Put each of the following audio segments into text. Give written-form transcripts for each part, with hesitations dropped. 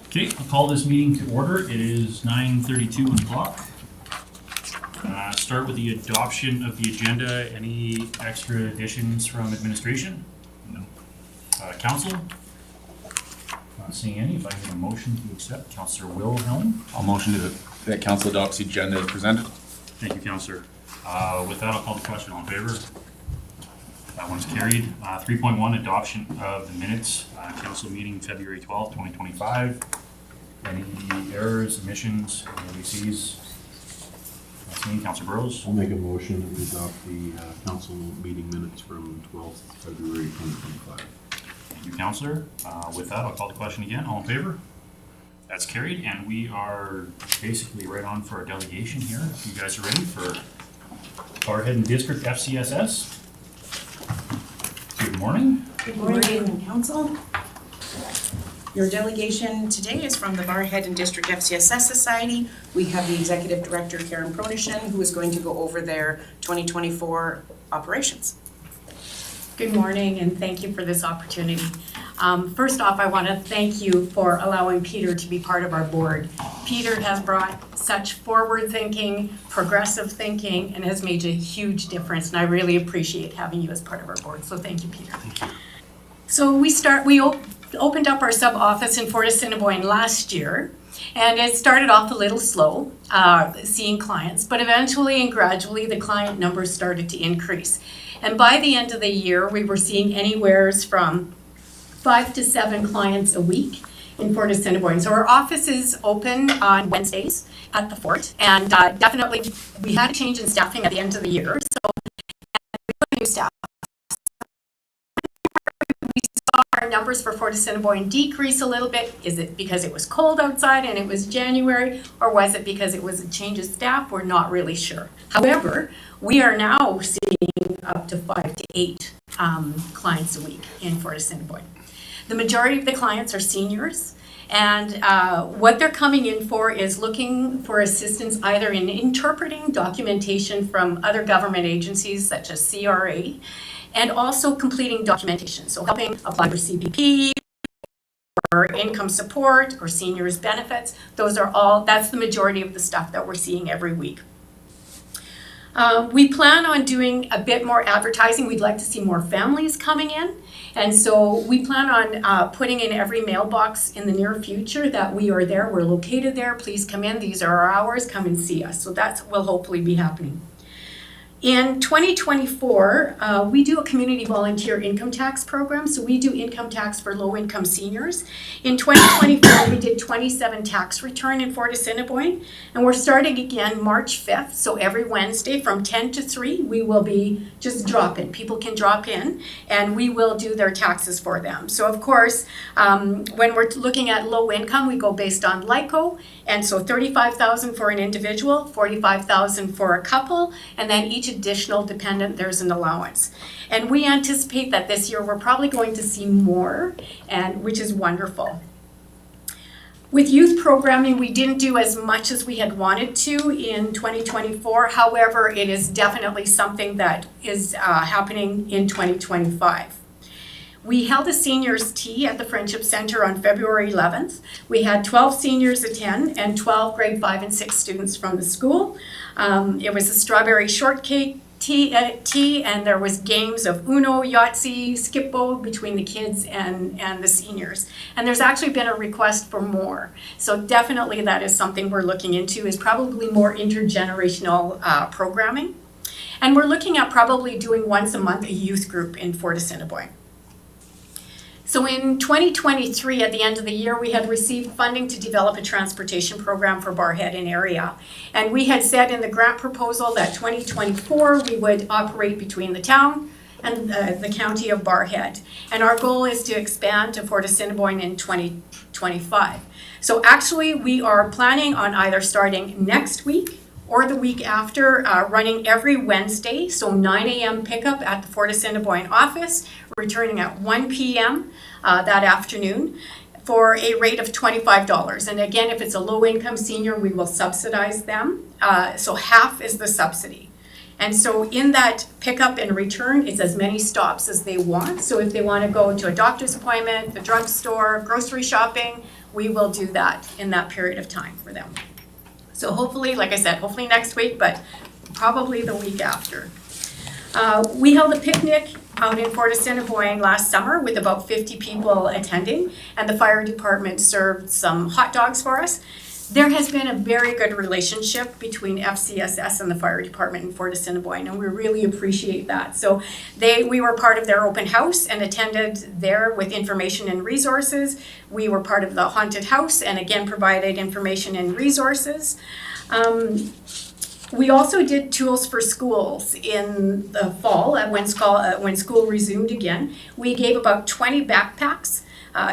Okay, I'll call this meeting to order. It is 9:32 on the clock. Start with the adoption of the agenda. Any extra additions from administration? No. Council? Not seeing any. If I get a motion to accept, Councillor Wilhelm. I'll motion that council adopts the agenda as presented. Thank you, Councillor. With that, I'll call the question. All in favor? That one's carried. 3.1, adoption of the minutes. Council meeting February 12th, 2025. Any errors, omissions, ABCs? Not seeing. Councillor Burrows. I'll make a motion to adopt the council meeting minutes from 12th February 2025. Thank you, Councillor. With that, I'll call the question again. All in favor? That's carried, and we are basically right on for our delegation here. If you guys are ready for Barrhead and District FCSS. Good morning. Good morning, Council. Your delegation today is from the Barrhead and District FCSS Society. We have the Executive Director, Karen Pronishin, who is going to go over their 2024 operations. Good morning, and thank you for this opportunity. First off, I want to thank you for allowing Peter to be part of our board. Peter has brought such forward thinking, progressive thinking, and has made a huge difference, and I really appreciate having you as part of our board, so thank you, Peter. So we opened up our sub-office in Fort Assiniboine last year, and it started off a little slow, seeing clients, but eventually and gradually the client numbers started to increase. And by the end of the year, we were seeing anywhere from 5 to 7 clients a week in Fort Assiniboine. So our office is open on Wednesdays at the fort, and definitely we had a change in staffing at the end of the year, so we put new staff. We saw our numbers for Fort Assiniboine decrease a little bit. Is it because it was cold outside and it was January, or was it because it was a change of staff? We're not really sure. However, we are now seeing up to 5 to 8 clients a week in Fort Assiniboine. The majority of the clients are seniors, and what they're coming in for is looking for assistance either in interpreting documentation from other government agencies such as CRA, and also completing documentation, so helping apply for CPP, or income support, or seniors benefits. That's the majority of the stuff that we're seeing every week. We plan on doing a bit more advertising. We'd like to see more families coming in. And so we plan on putting in every mailbox in the near future that we are there, we're located there, please come in, these are our hours, come and see us. So that will hopefully be happening. In 2024, we do a community volunteer income tax program. So we do income tax for low-income seniors. In 2024, we did 27 tax return in Fort Assiniboine, and we're starting again March 5th. So every Wednesday from 10 to 3, we will be just drop-in. People can drop in, and we will do their taxes for them. So of course, when we're looking at low income, we go based on LICO, and so $35,000 for an individual, $45,000 for a couple, and then each additional dependent, there's an allowance. And we anticipate that this year we're probably going to see more, and which is wonderful. With youth programming, we didn't do as much as we had wanted to in 2024. However, it is definitely something that is happening in 2025. We held a seniors tea at the Friendship Center on February 11th. We had 12 seniors attend and 12 grade 5 and 6 students from the school. It was a strawberry shortcake tea, and there was games of Uno, Yahtzee, Skip-Bo between the kids and the seniors. And there's actually been a request for more. So definitely that is something we're looking into, is probably more intergenerational programming. And we're looking at probably doing once a month a youth group in Fort Assiniboine. So in 2023, at the end of the year, we had received funding to develop a transportation program for Barrhead and area. And we had said in the grant proposal that 2024, we would operate between the town and the county of Barrhead. And our goal is to expand to Fort Assiniboine in 2025. So actually, we are planning on either starting next week or the week after, running every Wednesday, so 9 a.m. pickup at the Fort Assiniboine office, returning at 1 p.m. That afternoon for a rate of $25. And again, if it's a low-income senior, we will subsidize them. So half is the subsidy. And so in that pickup and return, it's as many stops as they want. So if they want to go to a doctor's appointment, the drugstore, grocery shopping, we will do that in that period of time for them. So hopefully, like I said, hopefully next week, but probably the week after. We held a picnic out in Fort Assiniboine last summer with about 50 people attending, and the fire department served some hot dogs for us. There has been a very good relationship between FCSS and the fire department in Fort Assiniboine, and we really appreciate that. So we were part of their open house and attended there with information and resources. We were part of the haunted house and again provided information and resources. We also did tools for schools in the fall when school resumed again. We gave about 20 backpacks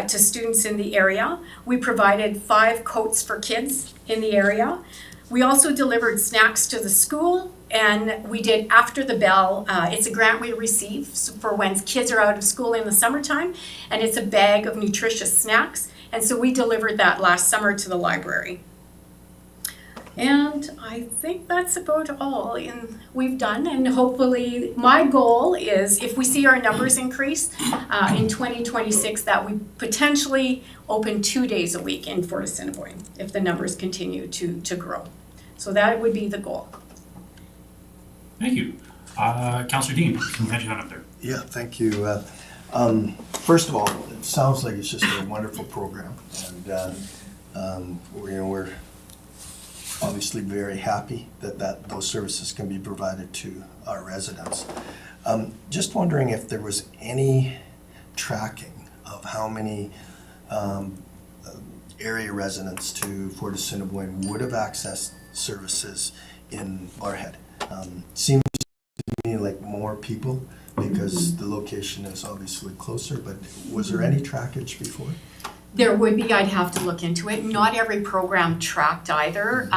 to students in the area. We provided 5 coats for kids in the area. We also delivered snacks to the school, and we did After the Bell. It's a grant we receive for when kids are out of school in the summertime, and it's a bag of nutritious snacks. And so we delivered that last summer to the library. And I think that's about all we've done, and hopefully my goal is if we see our numbers increase in 2026 that we potentially open 2 days a week in Fort Assiniboine if the numbers continue to grow. So that would be the goal. Thank you. Councillor Dean, can you had your hand up there? Yeah, thank you. First of all, it sounds like it's just a wonderful program, and we're obviously very happy that those services can be provided to our residents. Just wondering if there was any tracking of how many area residents to Fort Assiniboine would have accessed services in Barrhead. Seems to me like more people because the location is obviously closer, but was there any trackage before? There would be, I'd have to look into it. Not every program tracked either.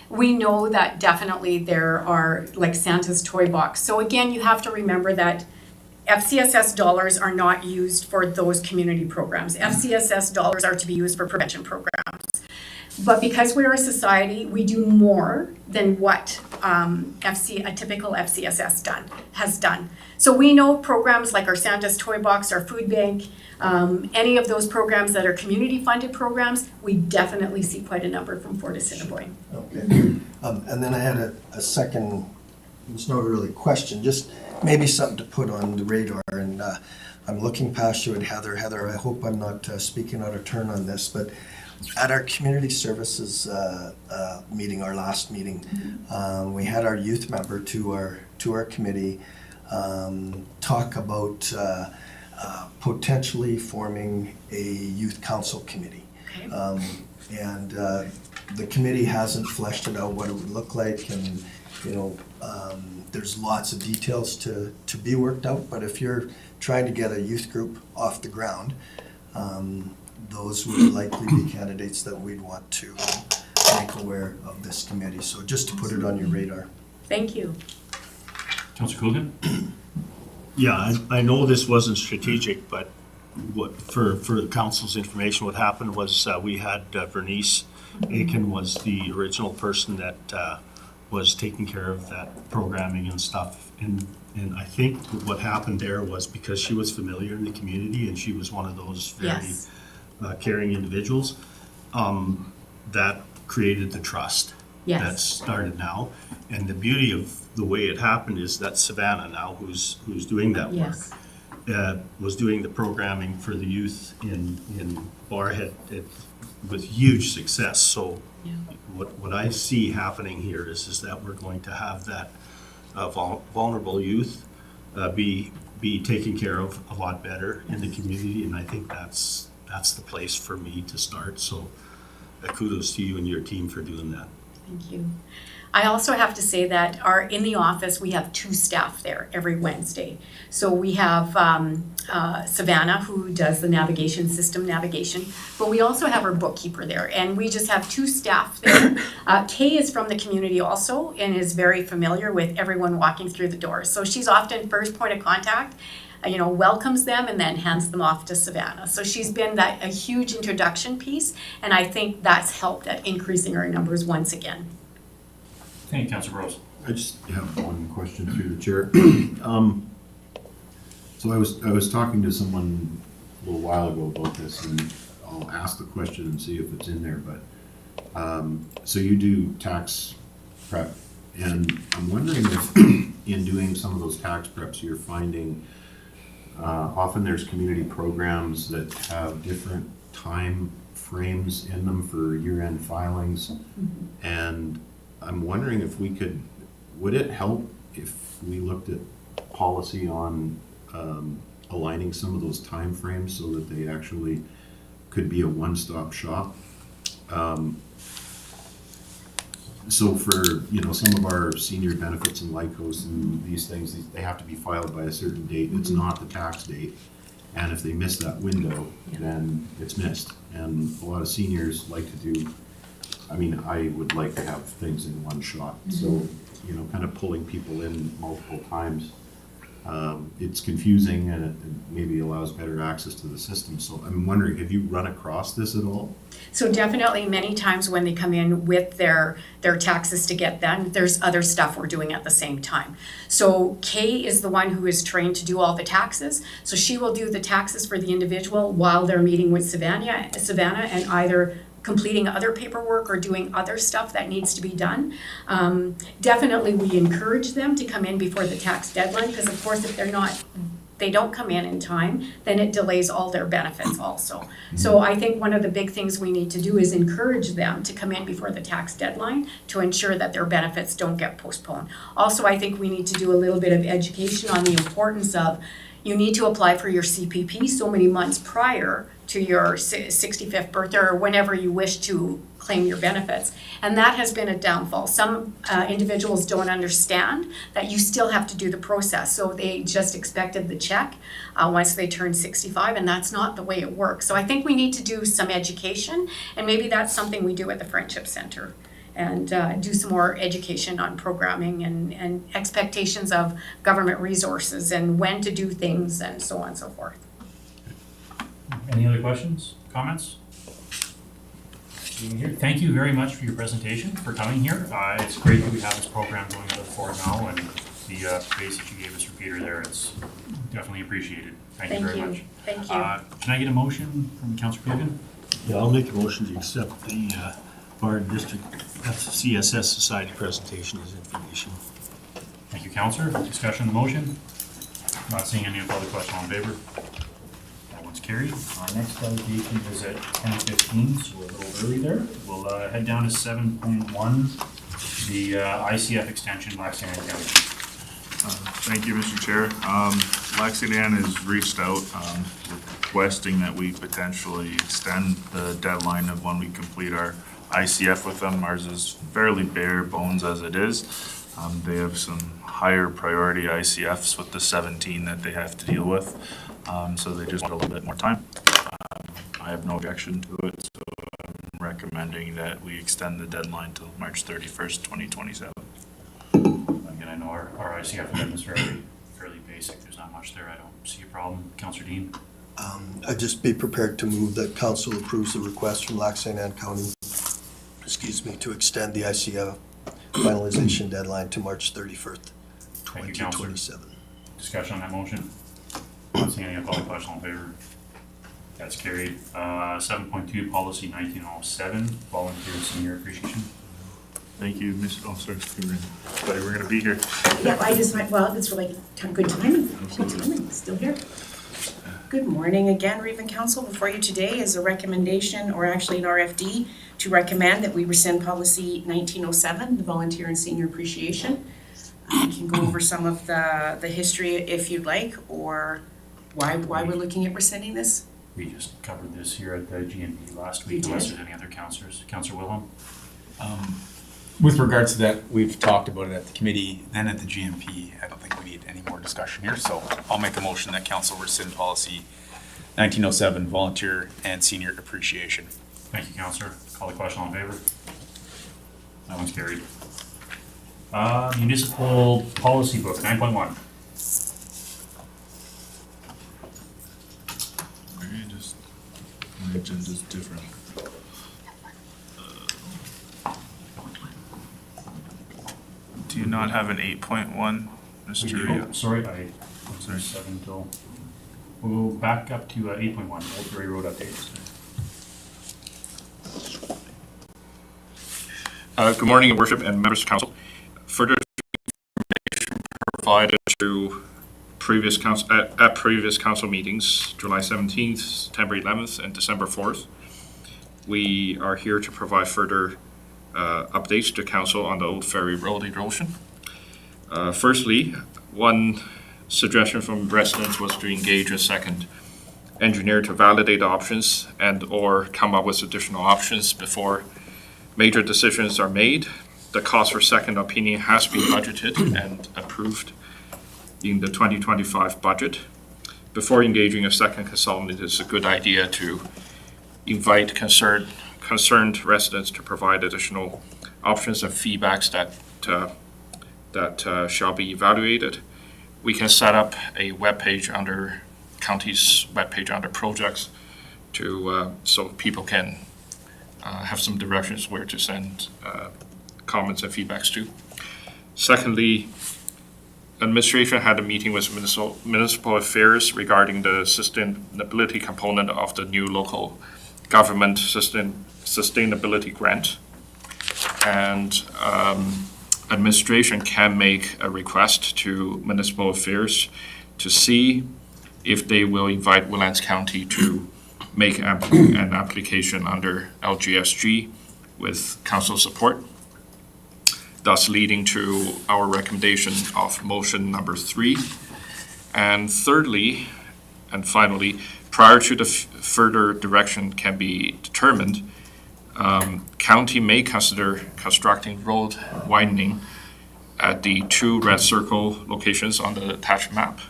We know that definitely there are like Santa's Toy Box. So again, you have to remember that FCSS dollars are not used for those community programs. FCSS dollars are to be used for prevention programs. But because we're a society, we do more than what a typical FCSS has done. So we know programs like our Santa's Toy Box, our food bank, any of those programs that are community funded programs, we definitely see quite a number from Fort Assiniboine. Okay. And then I had a second, it's not really a question, just maybe something to put on the radar. And I'm looking past you at Heather. Heather, I hope I'm not speaking out of turn on this, but at our community services meeting, our last meeting, we had our youth member to our committee talk about potentially forming a youth council committee. Okay. And the committee hasn't fleshed it out what it would look like, and there's lots of details to be worked out, but if you're trying to get a youth group off the ground, those would likely be candidates that we'd want to make aware of this committee. So just to put it on your radar. Thank you. Councillor Coogan? Yeah, I know this wasn't strategic, but for the council's information, what happened was we had Bernice Aiken was the original person that was taking care of that programming and stuff. And I think what happened there was because she was familiar in the community and she was one of those very caring individuals, that created the trust that started now. And the beauty of the way it happened is that Savannah now, who's doing that work, was doing the programming for the youth in Barrhead with huge success. So what I see happening here is that we're going to have that vulnerable youth be taken care of a lot better in the community, and I think that's the place for me to start. So kudos to you and your team for doing that. Thank you. I also have to say that in the office, we have 2 staff there every Wednesday. So we have Savannah, who does the navigation system, but we also have our bookkeeper there, and we just have 2 staff there. Kay is from the community also and is very familiar with everyone walking through the door. So she's often first point of contact, welcomes them and then hands them off to Savannah. So she's been a huge introduction piece, and I think that's helped at increasing our numbers once again. Thank you, Councillor Rose. I just have one question through the chair. So I was talking to someone a little while ago about this, and I'll ask the question and see if it's in there, but, so you do tax prep, and I'm wondering if in doing some of those tax preps, you're finding, often there's community programs that have different time frames in them for year-end filings, and I'm wondering if we could, would it help if we looked at policy on aligning some of those timeframes so that they actually could be a one-stop shop? So for, some of our senior benefits and LICOs and these things, they have to be filed by a certain date. It's not the tax date. And if they miss that window, then it's missed. And a lot of seniors like to do, I would like to have things in one shot. So, kind of pulling people in multiple times. It's confusing, and it maybe allows better access to the system. So I'm wondering, have you run across this at all? So definitely many times when they come in with their taxes to get done, there's other stuff we're doing at the same time. So Kay is the one who is trained to do all the taxes. So she will do the taxes for the individual while they're meeting with Savannah and either completing other paperwork or doing other stuff that needs to be done. Definitely we encourage them to come in before the tax deadline, because of course if they don't come in time, then it delays all their benefits also. So I think one of the big things we need to do is encourage them to come in before the tax deadline to ensure that their benefits don't get postponed. Also, I think we need to do a little bit of education on the importance of, you need to apply for your CPP so many months prior to your 65th birthday or whenever you wish to claim your benefits. And that has been a downfall. Some individuals don't understand that you still have to do the process. So they just expected the check once they turn 65, and that's not the way it works. So I think we need to do some education, and maybe that's something we do at the Friendship Center, and do some more education on programming and expectations of government resources and when to do things and so on and so forth. Any other questions, comments? Thank you very much for your presentation, for coming here. It's great that we have this program going forward now, and the space that you gave us for Peter there, it's definitely appreciated. Thank you very much. Thank you. Can I get a motion from Councillor Pilgrim? Yeah, I'll make a motion to accept the Barrhead District FCSS Society presentation as information. Thank you, Councillor. Discussion on the motion? Not seeing any other question, all in favor? That one's carried. Our next delegation is at 10:15, so we're a little early there. We'll head down to 7.1, the ICF extension, Lac-Saint County. Thank you, Mr. Chair. Lac-Saint-Anne has reached out requesting that we potentially extend the deadline of when we complete our ICF with them. Ours is fairly bare bones as it is. They have some higher priority ICFs with the 17 that they have to deal with, so they just want a little bit more time. I have no objection to it, so I'm recommending that we extend the deadline till March 31st, 2027. Again, I know our ICF amendment is fairly basic. There's not much there. I don't see a problem. Councillor Dean? I'd just be prepared to move that council approves the request from Lac-Saint-Anne County, to extend the ICF finalization deadline to March 31st, Thank you, Councillor. 2027. Discussion on that motion? Not seeing any opposed, question, all in favor? That's carried. 7.2, policy 1907, volunteer senior appreciation. Thank you, Ms. Oh, sorry, thought you were going to be here. Yeah, I just went, well, it's really good timing. Good timing, still here. Good morning again, Region Council. Before you today is a recommendation, or actually an RFD, to recommend that we rescind policy 1907, the volunteer and senior appreciation. We can go over some of the history if you'd like, or why we're looking at rescinding this. We just covered this here at the GNP last You week, did? unless there's any other councillors. Councillor Wilhelm? With regards to that, we've talked about it at the committee, then at the GMP. I don't think we need any more discussion here, so I'll make a motion that council rescind policy 1907, volunteer and senior appreciation. Thank you, Councillor. Call the question, all in favor? That one's carried. Municipal policy book, 9.1. My agenda's different. Do you not have an 8.1, Mr. Oh, sorry, I was 7 till, we'll go back up to 8.1, Old Ferry Road updates. Good morning, Your Worship and members of council. Further information provided to previous council at previous council meetings, July 17th, September 11th, and December 4th. We are here to provide further updates to council on the Old Ferry Road erosion. Firstly, one suggestion from residents was to engage a second engineer to validate options and or come up with additional options before major decisions are made. The cost for second opinion has been budgeted and approved in the 2025 budget. Before engaging a second consultant, it is a good idea to invite concerned residents to provide additional options and feedbacks that shall be evaluated. We can set up a webpage under county's webpage under projects to so people can have some directions where to send comments and feedbacks to. Secondly, administration had a meeting with municipal affairs regarding the sustainability component of the new local government sustainability grant. And administration can make a request to municipal affairs to see if they will invite Woodlands County to make an application under LGSG with council support, thus leading to our recommendation of motion number 3. And thirdly, and finally, prior to the further direction can be determined, county may consider constructing road widening at the 2 red circle locations on the attached map.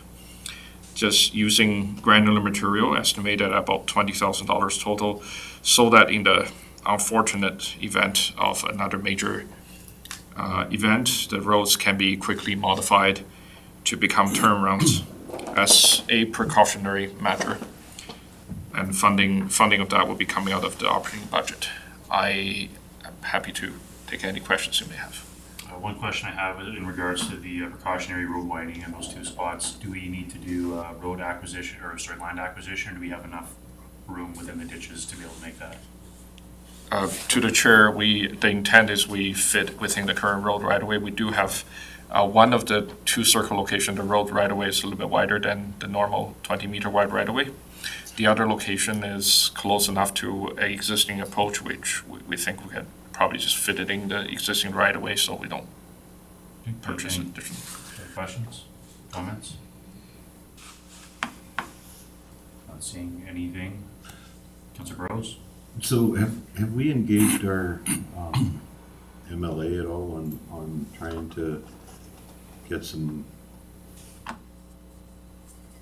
Just using granular material estimated at about $20,000 total, so that in the unfortunate event of another major event, the roads can be quickly modified to become turnarounds as a precautionary measure. And funding of that will be coming out of the operating budget. I am happy to take any questions you may have. One question I have in regards to the precautionary road widening in those 2 spots, do we need to do road acquisition, or sorry, land acquisition? Do we have enough room within the ditches to be able to make that? To the chair, the intent is we fit within the current road right away. We do have one of the 2 circle locations, the road right away is a little bit wider than the normal 20-meter wide right away. The other location is close enough to an existing approach, which we think we can probably just fit it in the existing right away, so we don't purchase it differently. Any questions, comments? Not seeing anything. Councilor Burrows? So have we engaged our MLA at all on trying to get some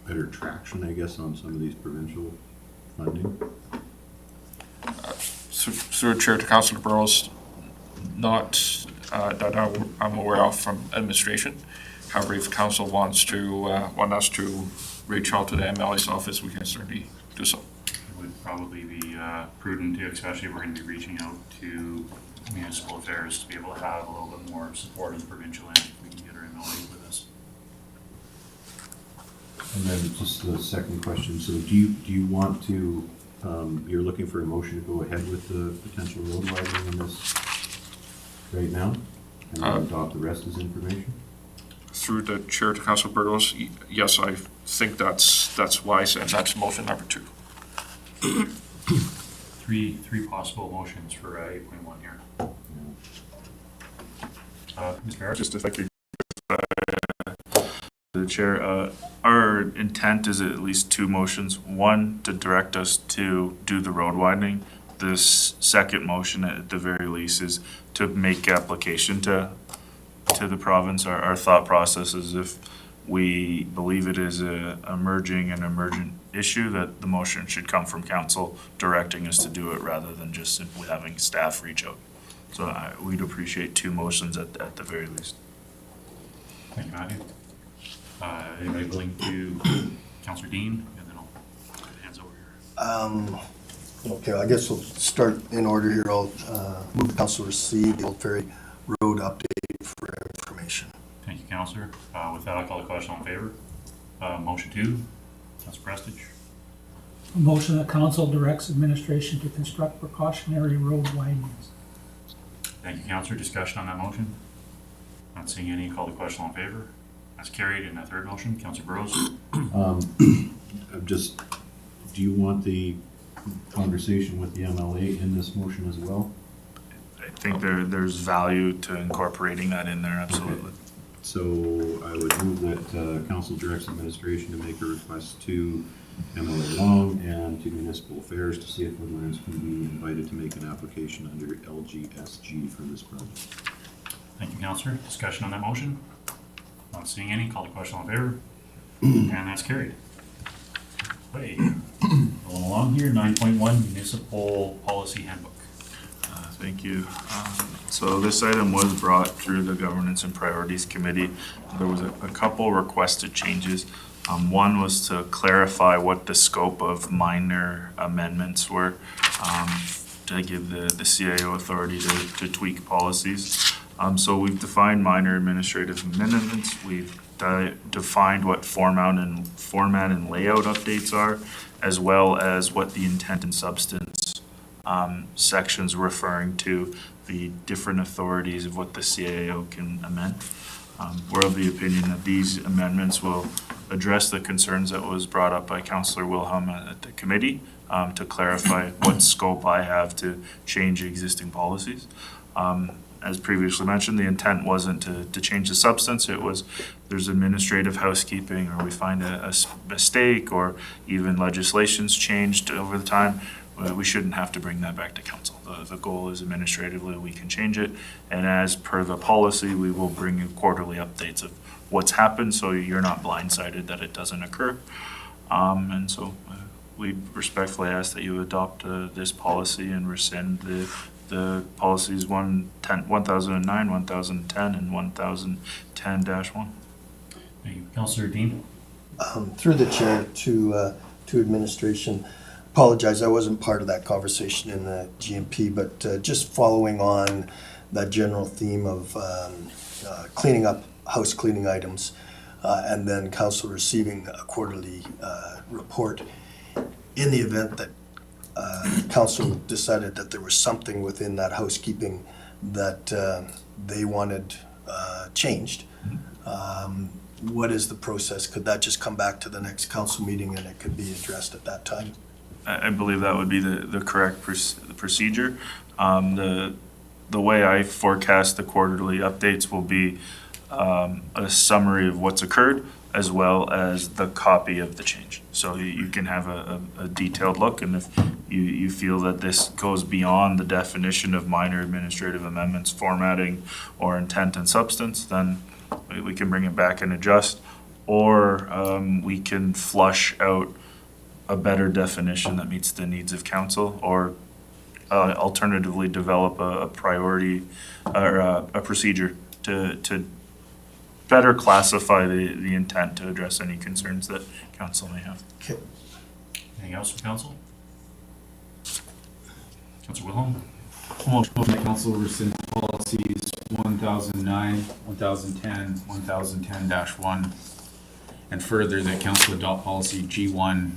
better traction, I guess, on some of these provincial funding? Through the chair to Councilor Burrows, not that I'm aware of from administration. However, if council want us to reach out to the MLA's office, we can certainly do so. It would probably be prudent to, especially if we're going to be reaching out to municipal affairs, to be able to have a little bit more support on the provincial end if we can get our MLA with us. And then just the second question, so do you want to, you're looking for a motion to go ahead with the potential road widening in this right now? And then adopt the rest as information? Through the chair to Councilor Burgos, yes, I think that's wise, and that's motion number 2. Three possible motions for 8.1 here. Ms. Barrett? Just if I could, the chair, our intent is at least 2 motions. One, to direct us to do the road widening. This second motion, at the very least, is to make application to the province. Our thought process is if we believe it is an emergent issue, that the motion should come from council directing us to do it rather than just simply having staff reach out. So we'd appreciate 2 motions at the very least. Thank you, Matthew. Anybody willing to, Councilor Dean, and then I'll put hands over here. Okay, I guess we'll start in order here. I'll move the council receive the Old Ferry Road update for information. Thank you, Counselor. With that, I'll call the question on favor. Motion 2, Counselor Prestige. A motion that council directs administration to construct precautionary road widenings. Thank you, Counselor. Discussion on that motion? Not seeing any. Call the question on favor. That's carried. In that third motion, Counselor Burrows. I'm just, do you want the conversation with the MLA in this motion as well? I think there's value to incorporating that in there, absolutely. So I would move that council directs administration to make a request to MLA Long and to Municipal Affairs to see if Woodlands can be invited to make an application under LGSG for this project. Thank you, Counselor. Discussion on that motion? Not seeing any. Call the question on favor. And that's carried. Okay. Going along here, 9.1 Municipal Policy Handbook. Thank you. So this item was brought through the Governance and Priorities Committee. There was a couple requested changes. One was to clarify what the scope of minor amendments were, to give the CAO authority to tweak policies. So we've defined minor administrative amendments. We've defined what format and layout updates are, as well as what the intent and substance sections referring to the different authorities of what the CAO can amend. We're of the opinion that these amendments will address the concerns that was brought up by Councillor Wilhelm at the committee, to clarify what scope I have to change existing policies. As previously mentioned, the intent wasn't to change the substance. It was there's administrative housekeeping, or we find a mistake, or even legislation's changed over the time. We shouldn't have to bring that back to council. The goal is administratively we can change it, and as per the policy, we will bring you quarterly updates of what's happened, so you're not blindsided that it doesn't occur. And so we respectfully ask that you adopt this policy and rescind the policies 1009, 1010, and 1010-1. Thank you. Councillor Dean. Through the chair to administration, apologize, I wasn't part of that conversation in the GMP, but just following on that general theme of cleaning up house cleaning items, and then council receiving a quarterly report. In the event that council decided that there was something within that housekeeping that they wanted changed, what is the process? Could that just come back to the next council meeting and it could be addressed at that time? I believe that would be the correct procedure. The way I forecast the quarterly updates will be a summary of what's occurred, as well as the copy of the change. So you can have a detailed look, and if you feel that this goes beyond the definition of minor administrative amendments, formatting, or intent and substance, then we can bring it back and adjust, or we can flush out a better definition that meets the needs of council, or alternatively develop a priority or a procedure to better classify the intent to address any concerns that council may have. Okay. Anything else from council? Councillor Wilhelm. Motion that council rescind policies 1009, 1010, 1010-1, and further that council adopt policy G1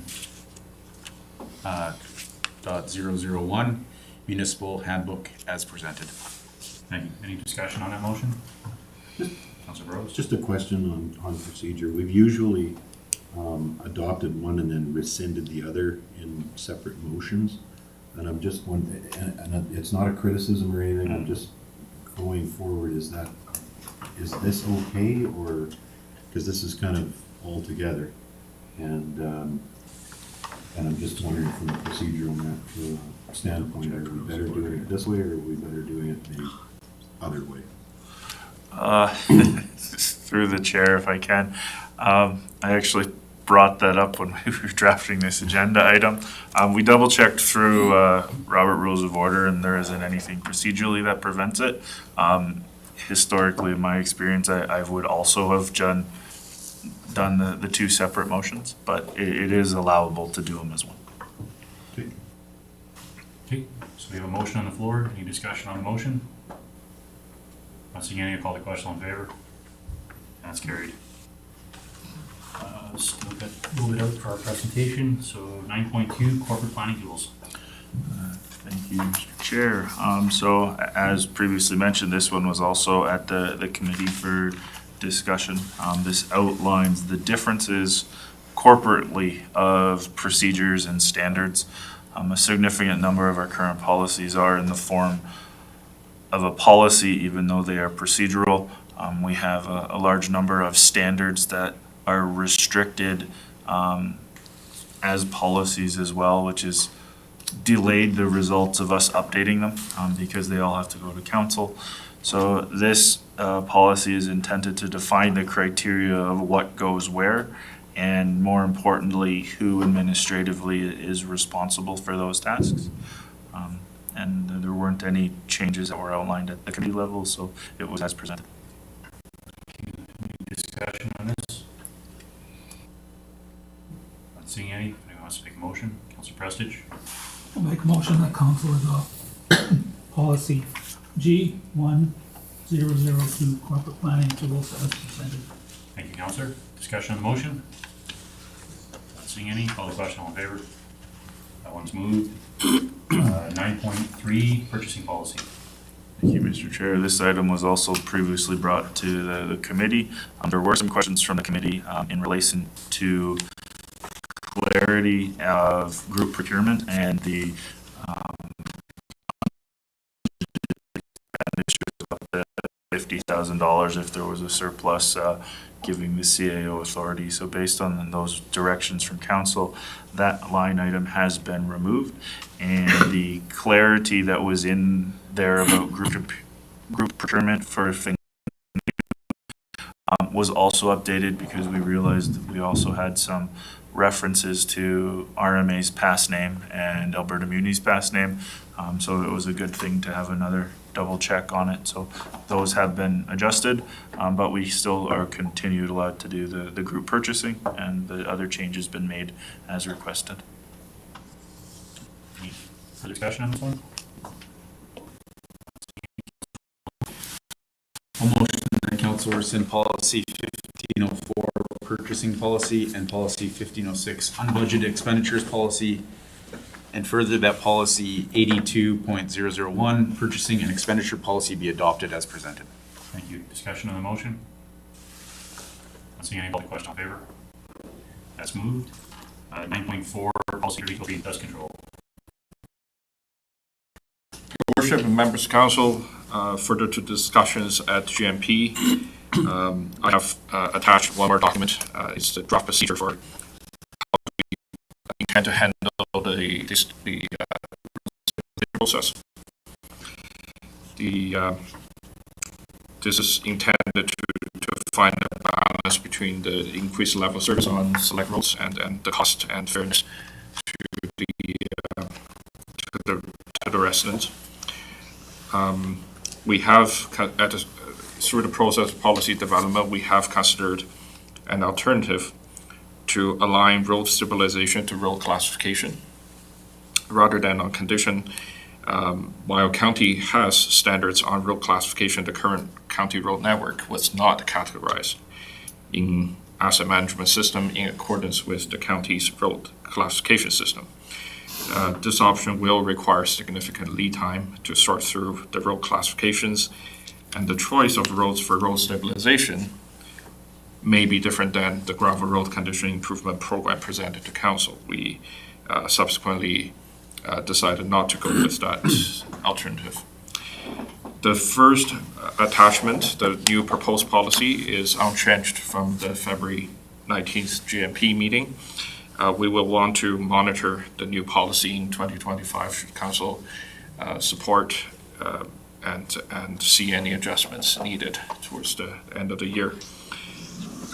.001, Municipal Handbook as presented. Thank you. Any discussion on that motion? Councillor Burrows. Just a question on procedure. We've usually adopted one and then rescinded the other in separate motions. And I'm just wondering, and it's not a criticism or anything, I'm just going forward, is this okay, or, because this is kind of all together? And I'm just wondering from a procedural standpoint, are we better doing it this way, or are we better doing it the other way? Through the chair, if I can. I actually brought that up when we were drafting this agenda item. We double checked through Robert Rules of Order, and there isn't anything procedurally that prevents it. Historically, in my experience, I would also have done the two separate motions, but it is allowable to do them as one. Okay, so we have a motion on the floor. Any discussion on the motion? Not seeing any. I'll call the question in favor. That's carried. Still got a little bit out for our presentation, so 9.2 corporate planning tools. Thank you, Mr. Chair. So as previously mentioned, this one was also at the committee for discussion. This outlines the differences corporately of procedures and standards. A significant number of our current policies are in the form of a policy, even though they are procedural. We have a large number of standards that are restricted as policies as well, which is delayed the results of us updating them because they all have to go to council. So this policy is intended to define the criteria of what goes where, and more importantly, who administratively is responsible for those tasks. And there weren't any changes that were outlined at the committee level, so it was as presented. Any discussion on this? Not seeing any. Anyone wants to make a motion? Councilor Prestige? I'll make a motion that council adopt policy G1002 corporate planning tools as presented. Thank you, Councilor. Discussion on the motion? Not seeing any. Call the question. All in favor? That one's moved. 9.3 purchasing policy. Thank you, Mr. Chair. This item was also previously brought to the committee. There were some questions from the committee in relation to clarity of group procurement and the $50,000 if there was a surplus, giving the CAO authority. So based on those directions from council, that line item has been removed, and the clarity that was in there about group procurement for things was also updated because we realized that we also had some references to RMA's past name and Alberta Muni's past name. So it was a good thing to have another double check on it. So those have been adjusted, but we still are continued allowed to do the group purchasing, and the other changes been made as requested. Any further discussion on this one? I'll motion that council rescind policy 1504 purchasing policy and policy 1506 unbudgeted expenditures policy, and further that policy 82.001 purchasing and expenditure policy be adopted as presented. Thank you. Discussion on the motion? Not seeing any. Call the question. All in favor? That's moved. 9.4 policy legal fee dust control. Your Worship and members of council, further to discussions at GMP, I have attached one more document. It's the draft procedure for how we intend to handle the process. This is intended to find a balance between the increased level of service on select roads and the cost and fairness to the residents. We have, through the process of policy development, we have considered an alternative to align road stabilization to road classification, rather than on condition. While county has standards on road classification, the current county road network was not categorized in asset management system in accordance with the county's road classification system. This option will require significant lead time to sort through the road classifications, and the choice of roads for road stabilization may be different than the gravel road condition improvement program presented to council. We subsequently decided not to go with that alternative. The first attachment, the new proposed policy, is unchanged from the February 19th GMP meeting. We will want to monitor the new policy in 2025 should council support and see any adjustments needed towards the end of the year.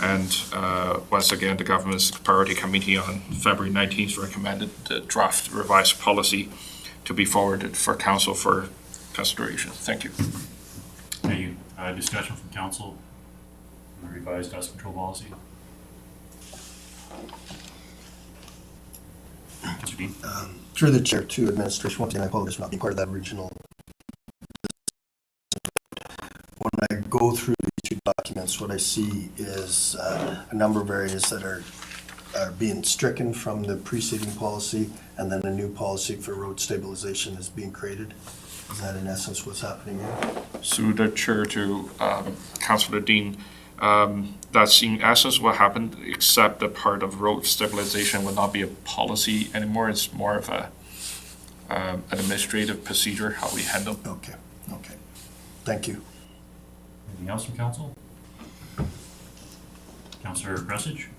And once again, the government's priority committee on February 19th recommended the draft revised policy to be forwarded for council for consideration. Thank you. Thank you. Discussion from council on the revised dust control policy. Mr. Dean? Through the chair to administration, once again, I apologize for not being part of that original. When I go through these two documents, documents, what I see is a number of areas that are being stricken from the preceding policy, and then a new policy for road stabilization is being created. Is that in essence what's happening here? So the chair to Councillor Dean, that's in essence what happened, except the part of road stabilization will not be a policy anymore. It's more of a an administrative procedure, how we handle. Okay. Thank you. Anything else from council? Councillor Pressage?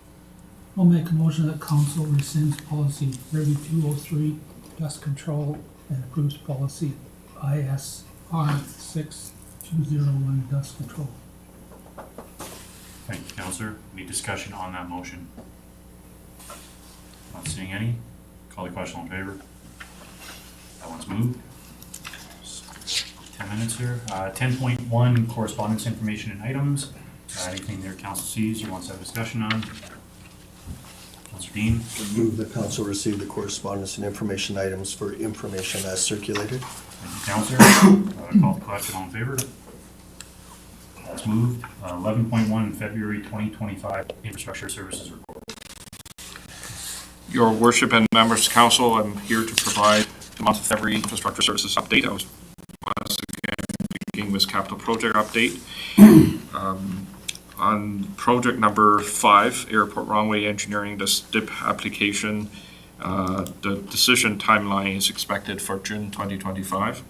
I'll make a motion that council rescinds policy 3203, dust control, and approves policy ISR 6201, dust control. Thank you, councillor. Any discussion on that motion? Not seeing any. Call the question in favor. That one's moved. 10 minutes here. 10.1, correspondence, information, and items. Anything there council sees you want to have discussion on? Councillor Dean? Move the council receive the correspondence and information items for information as circulated. Thank you, councillor. Call the question, all in favor? That's moved. 11.1, February 2025 infrastructure services report. Your worship and members of council, I'm here to provide the month of February infrastructure services update. I was once again beginning with capital project update. On project number 5, airport runway engineering, the STIP application, the decision timeline is expected for June 2025.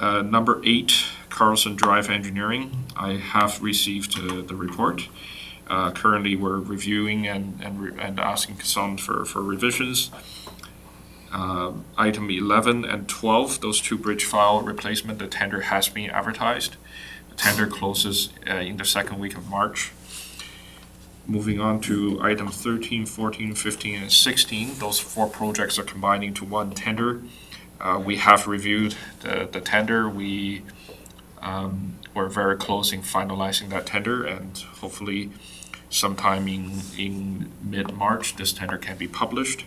Number 8, Carlson Drive engineering. I have received the report. Currently, we're reviewing and asking consultant for revisions. Item 11 and 12, those two bridge file replacement, the tender has been advertised. The tender closes in the second week of March. Moving on to item 13, 14, 15, and 16, those 4 projects are combining to one tender. We have reviewed the tender. We're very close in finalizing that tender, and hopefully sometime in mid-March, this tender can be published.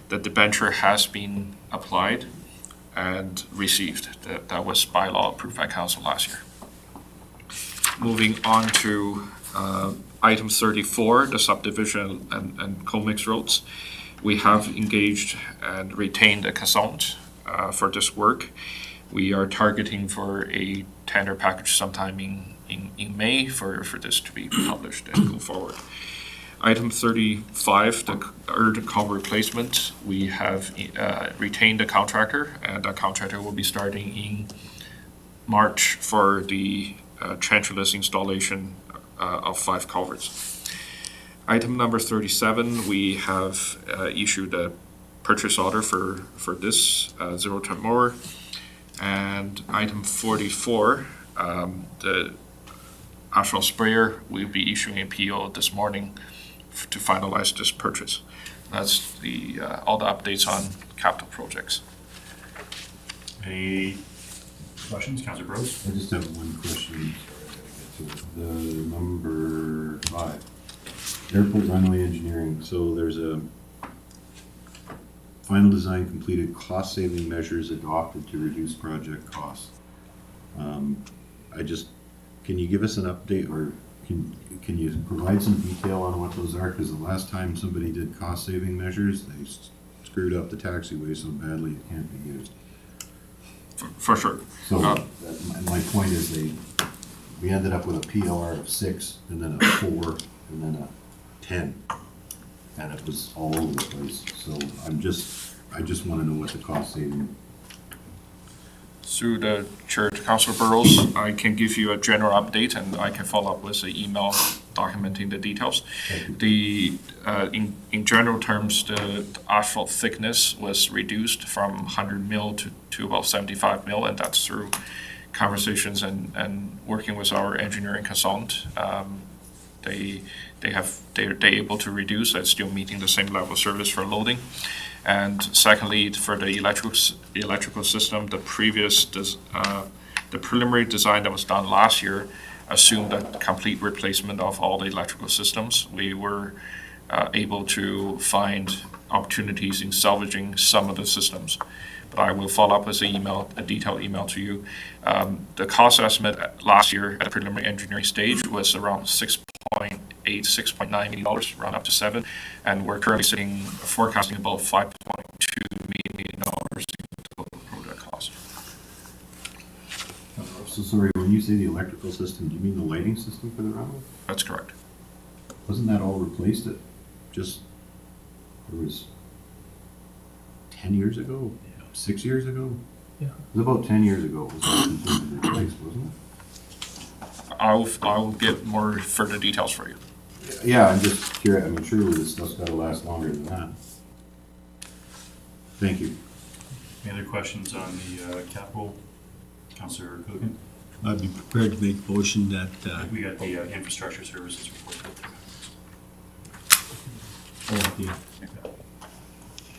The debenture has been applied and received. That was by law approved by council last year. Moving on to item 34, the subdivision and co-mix roads. We have engaged and retained a consultant for this work. We are targeting for a tender package sometime in May for this to be published and go forward. Item 35, the urgent call replacement. We have retained a contractor, and that contractor will be starting in March for the trenchless installation of 5 culverts. Item number 37, we have issued a purchase order for this zero-turn mower. And item 44, the asphalt sprayer, we'll be issuing a PO this morning to finalize this purchase. That's the all the updates on capital projects. Any questions, Councillor Gross? I just have one question. Sorry, I gotta get to it. The number 5, airport runway engineering. So there's a final design completed, cost-saving measures adopted to reduce project costs. Can you give us an update, or can you provide some detail on what those are? Because the last time somebody did cost-saving measures, they screwed up the taxiway so badly it can't be used. For sure. So my point is we ended up with a PLR of 6, and then a 4, and then a 10. And it was all over the place. So I just want to know what the cost saving. Through the chair to Councillor Burrows, I can give you a general update, and I can follow up with an email documenting the details. The in general terms, the asphalt thickness was reduced from 100 mil to about 75 mil, and that's through conversations and working with our engineering consultant. They're able to reduce and still meeting the same level of service for loading. And secondly, for the electrical system, the preliminary design that was done last year assumed a complete replacement of all the electrical systems. We were able to find opportunities in salvaging some of the systems. But I will follow up with a detailed email to you. The cost estimate last year at the preliminary engineering stage was around $6.8, $6.9 million, round up to 7, and we're currently forecasting about $5.2 million in total project cost. So sorry, when you say the electrical system, do you mean the lighting system for the runway? That's correct. Wasn't that all replaced at just, it was 10 years ago? 6 years ago? Yeah. It was about 10 years ago it was all completely replaced, wasn't it? I'll get more further details for you. Yeah, I'm just curious, I mean, surely this stuff's gotta last longer than that. Thank you. Any other questions on the capital? Councillor Coogan? I'd be prepared to make a motion that, We got the infrastructure services report.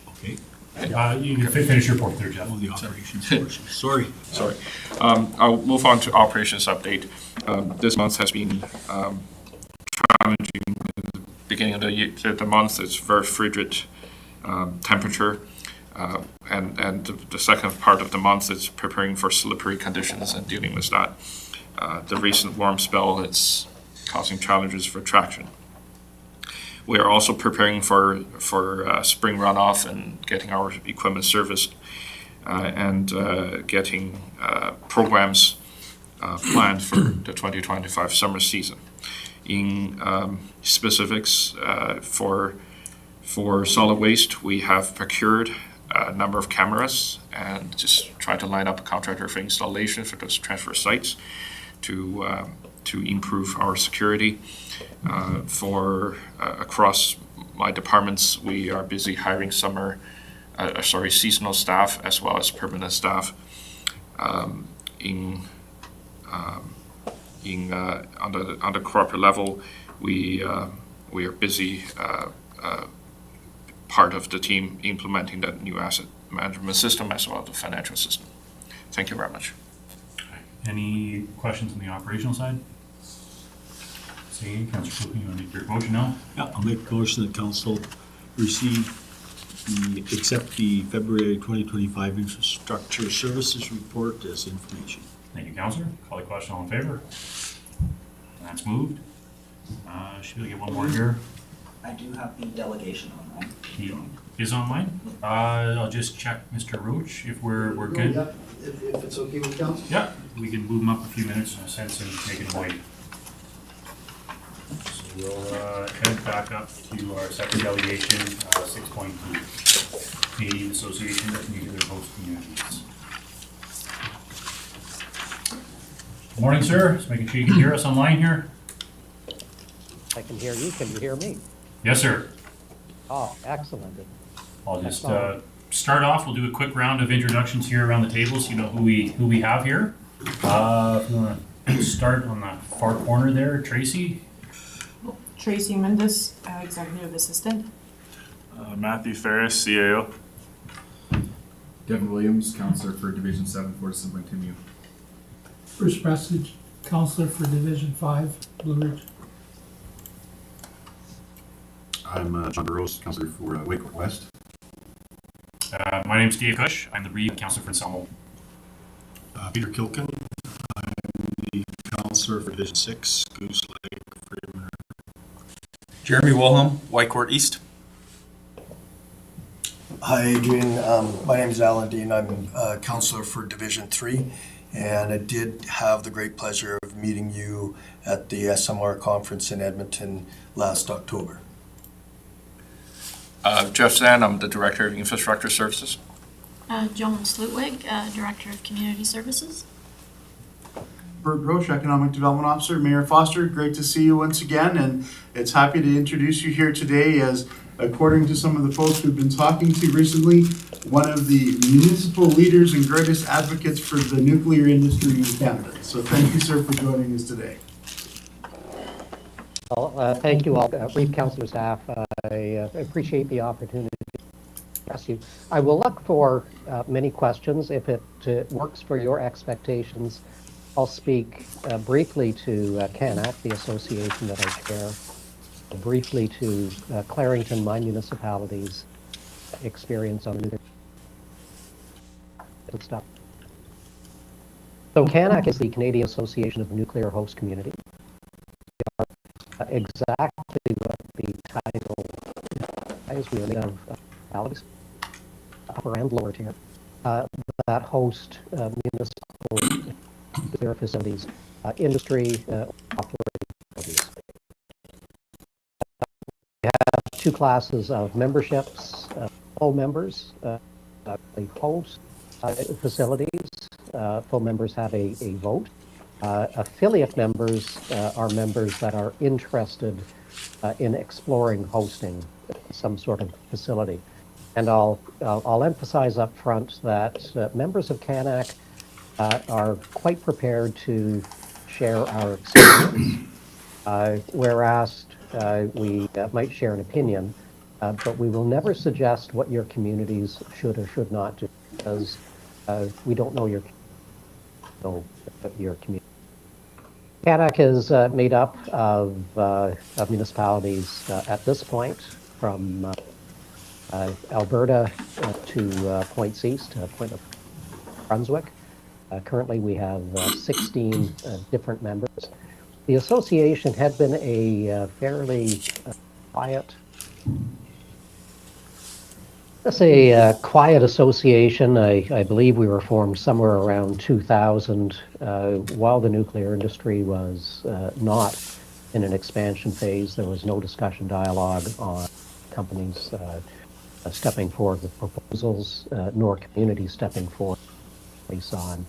okay, You can finish your report there, Jeff. the operations portion, sorry. Sorry. I'll move on to operations update. This month has been challenging. Beginning of the month, it's very frigid temperature. And the second part of the month is preparing for slippery conditions and dealing with that. The recent warm spell is causing challenges for traction. We are also preparing for spring runoff and getting our equipment serviced and getting programs planned for the 2025 summer season. In specifics, for solid waste, we have procured a number of cameras and just try to line up a contractor for installation for those transfer sites to improve our security. Across my departments, we are busy hiring seasonal staff as well as permanent staff. On the corporate level, we are busy part of the team implementing that new asset management system as well as the financial system. Thank you very much. Any questions on the operational side? See, Councillor Coogan, you want to make your motion now? Yeah, I'll make a motion that council accept the February 2025 infrastructure services report as information. Thank you, Councillor. Call the question, all in favor? That's moved. Should we get one more here? I do have the delegation online. He is online. I'll just check Mr. Roach if we're good. Yeah, if it's okay with council? Yeah, we can move him up a few minutes in a sense and make it wait. So we'll head back up to our second delegation, 6.2, Canadian Association of Nuclear Host Communities. Good morning, sir. Just making sure you can hear us online here. I can hear you. Can you hear me? Yes, sir. Oh, excellent. I'll just start off. We'll do a quick round of introductions here around the table so you know who we have here. If you want to start on the far corner there, Tracy. Tracy Mendes, Executive Assistant. Matthew Ferris, CAO. Devin Williams, Counselor for Division 7, Fort Simpson, Timu. Bruce Prestidge, Counselor for Division 5, Blue Ridge. I'm John Burrows, Counselor for Wake West. My name's Dave Cush. I'm the Reed Counselor for Selmo. Peter Kilkin, I'm the counselor for Division 6, Goose Lake, Freeman. Jeremy Wilhelm, Whitecourt East. Hi, Adrian. My name is Alan Dean. I'm counselor for Division 3, and I did have the great pleasure of meeting you at the SMR conference in Edmonton last October. Jeff Zan, I'm the Director of Infrastructure Services. Joan Slutwig, Director of Community Services. Bert Grosch, Economic Development Officer. Mayor Foster, great to see you once again, and it's happy to introduce you here today as, according to some of the folks we've been talking to recently, one of the municipal leaders and greatest advocates for the nuclear industry in Canada. So thank you, sir, for joining us today. Well, thank you all, Reed Council staff. I appreciate the opportunity to address you. I will look for many questions. If it works for your expectations, I'll speak briefly to CANHC, the association that I chair, briefly to Clarington, my municipalities, experience on nuclear stuff. So CANHC is the Canadian Association of Nuclear Host Communities. Exactly what the title is. We are made of municipalities, upper and lower tier, that host municipal nuclear facilities, industry, operating facilities. We have two classes of memberships. Full members, they host facilities. Full members have a vote. Affiliate members are members that are interested in exploring hosting some sort of facility. And I'll emphasize up front that members of CANHC are quite prepared to share our experience. Where asked, we might share an opinion, but we will never suggest what your communities should or should not do, because we don't know your community. CANHC is made up of municipalities at this point, from Alberta to Points East, Point of Brunswick. Currently, we have 16 different members. The association had been a fairly quiet, let's say, quiet association. I believe we were formed somewhere around 2000, while the nuclear industry was not in an expansion phase. There was no discussion dialogue on companies stepping forward with proposals, nor communities stepping forward based on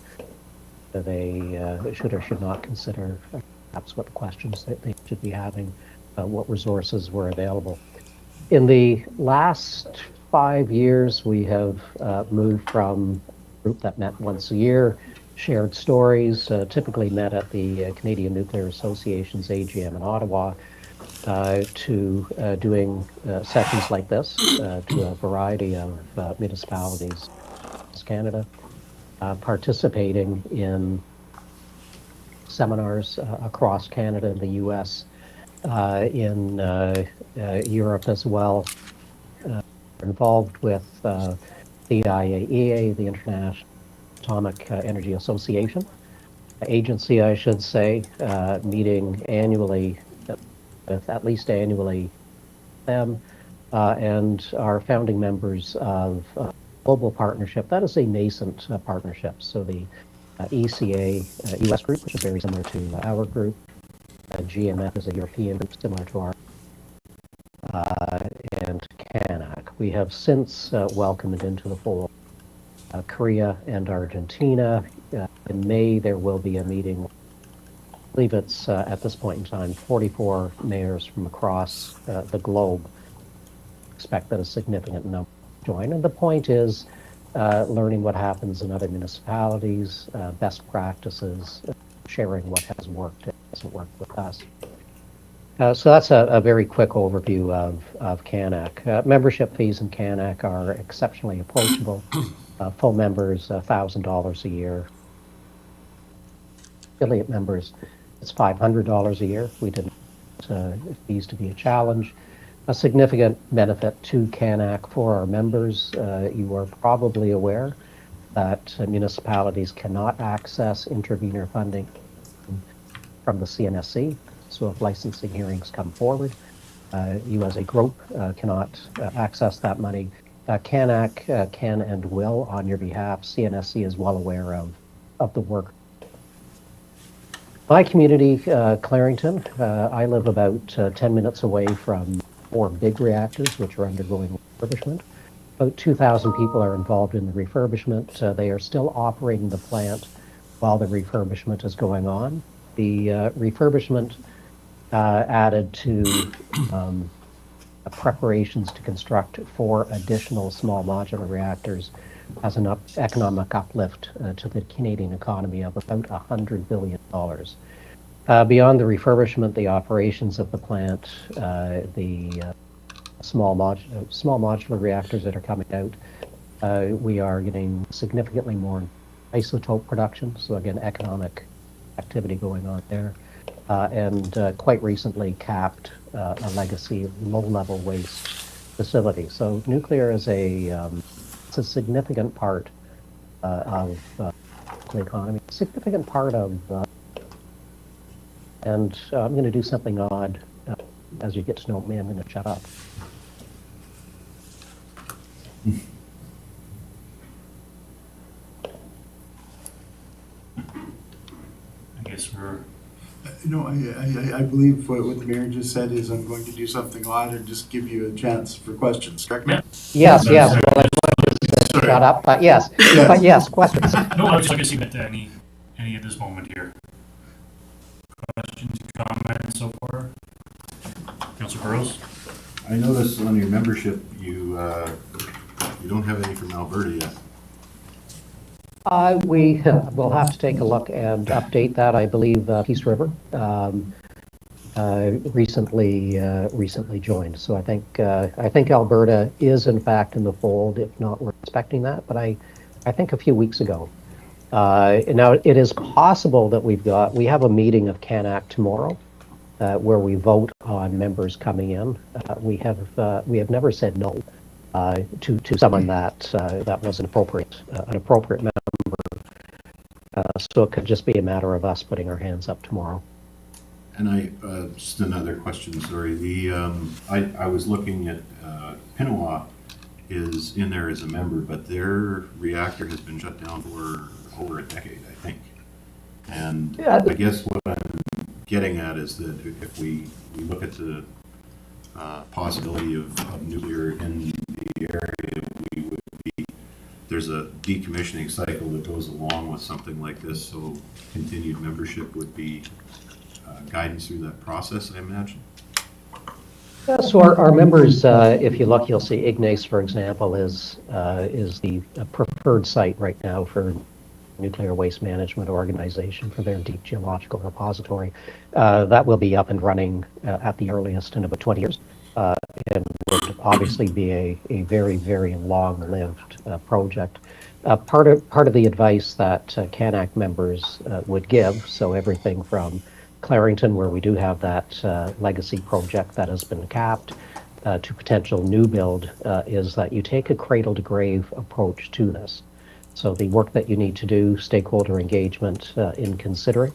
they should or should not consider perhaps what the questions that they should be having, what resources were available. In the last 5 years, we have moved from a group that met once a year, shared stories, typically met at the Canadian Nuclear Association's AGM in Ottawa, to doing sessions like this to a variety of municipalities across Canada, participating in seminars across Canada and the U.S., in Europe as well, involved with the IAEA, the International Atomic Energy Association, agency, I should say, meeting annually, at least annually, them, and are founding members of Global Partnership. That is a nascent partnership. So the ECA US group, which is very similar to our group, GMF is a European group similar to our, and CANHC. We have since welcomed into the fold Korea and Argentina. In May, there will be a meeting. I believe it's, at this point in time, 44 mayors from across the globe. Expect that a significant number join. And the point is learning what happens in other municipalities, best practices, sharing what has worked and hasn't worked with us. So that's a very quick overview of CANHC. Membership fees in CANHC are exceptionally approachable. Full members, $1,000 a year. Affiliate members, it's $500 a year. We didn't want fees to be a challenge. A significant benefit to CANHC for our members. You are probably aware that municipalities cannot access intervenor funding from the CNSC. So if licensing hearings come forward, you as a group cannot access that money. CANHC can and will on your behalf. CNSC is well aware of the work. My community, Clarington, I live about 10 minutes away from 4 big reactors, which are undergoing refurbishment. About 2,000 people are involved in the refurbishment. They are still operating the plant while the refurbishment is going on. The refurbishment added to preparations to construct 4 additional small modular reactors as an economic uplift to the Canadian economy of about $100 billion. Beyond the refurbishment, the operations of the plant, the small modular reactors that are coming out, we are getting significantly more isotope production. So again, economic activity going on there. And quite recently capped a legacy of low-level waste facility. So nuclear is it's a significant part of the economy, a significant part of, and I'm going to do something odd. As you get to know me, I'm going to shut up. I guess we're, No, I believe what the mayor just said is I'm going to do something odd and just give you a chance for questions, correct? yeah. Yes, yes. Well, I wanted to shut up, but yes, but yes, questions. No, I was just looking at any at this moment here. Questions, comments so far? Councilor Burrows? I noticed on your membership, you don't have any from Alberta yet. We will have to take a look and update that. I believe Peace River recently joined. So I think Alberta is in fact in the fold. If not, we're expecting that. But I think a few weeks ago. Now it is possible that we have a meeting of CANHC tomorrow where we vote on members coming in. We have never said no to someone that was an appropriate member. So it could just be a matter of us putting our hands up tomorrow. And just another question, sorry. I was looking at Pinawa is in there as a member, but their reactor has been shut down for over a decade, I think. And Yeah. I guess what I'm getting at is that if we look at the possibility of nuclear in the area, there's a decommissioning cycle that goes along with something like this, so continued membership would be guidance through that process, I imagine. Yeah, so our members, if you look, you'll see Ignace, for example, is the preferred site right now for Nuclear Waste Management Organization for their deep geological repository. That will be up and running at the earliest in about 20 years. And would obviously be a very, very long-lived project. Part of the advice that CANHC members would give, so everything from Clarington, where we do have that legacy project that has been capped, to potential new build, is that you take a cradle-to-grave approach to this. So the work that you need to do, stakeholder engagement in considering,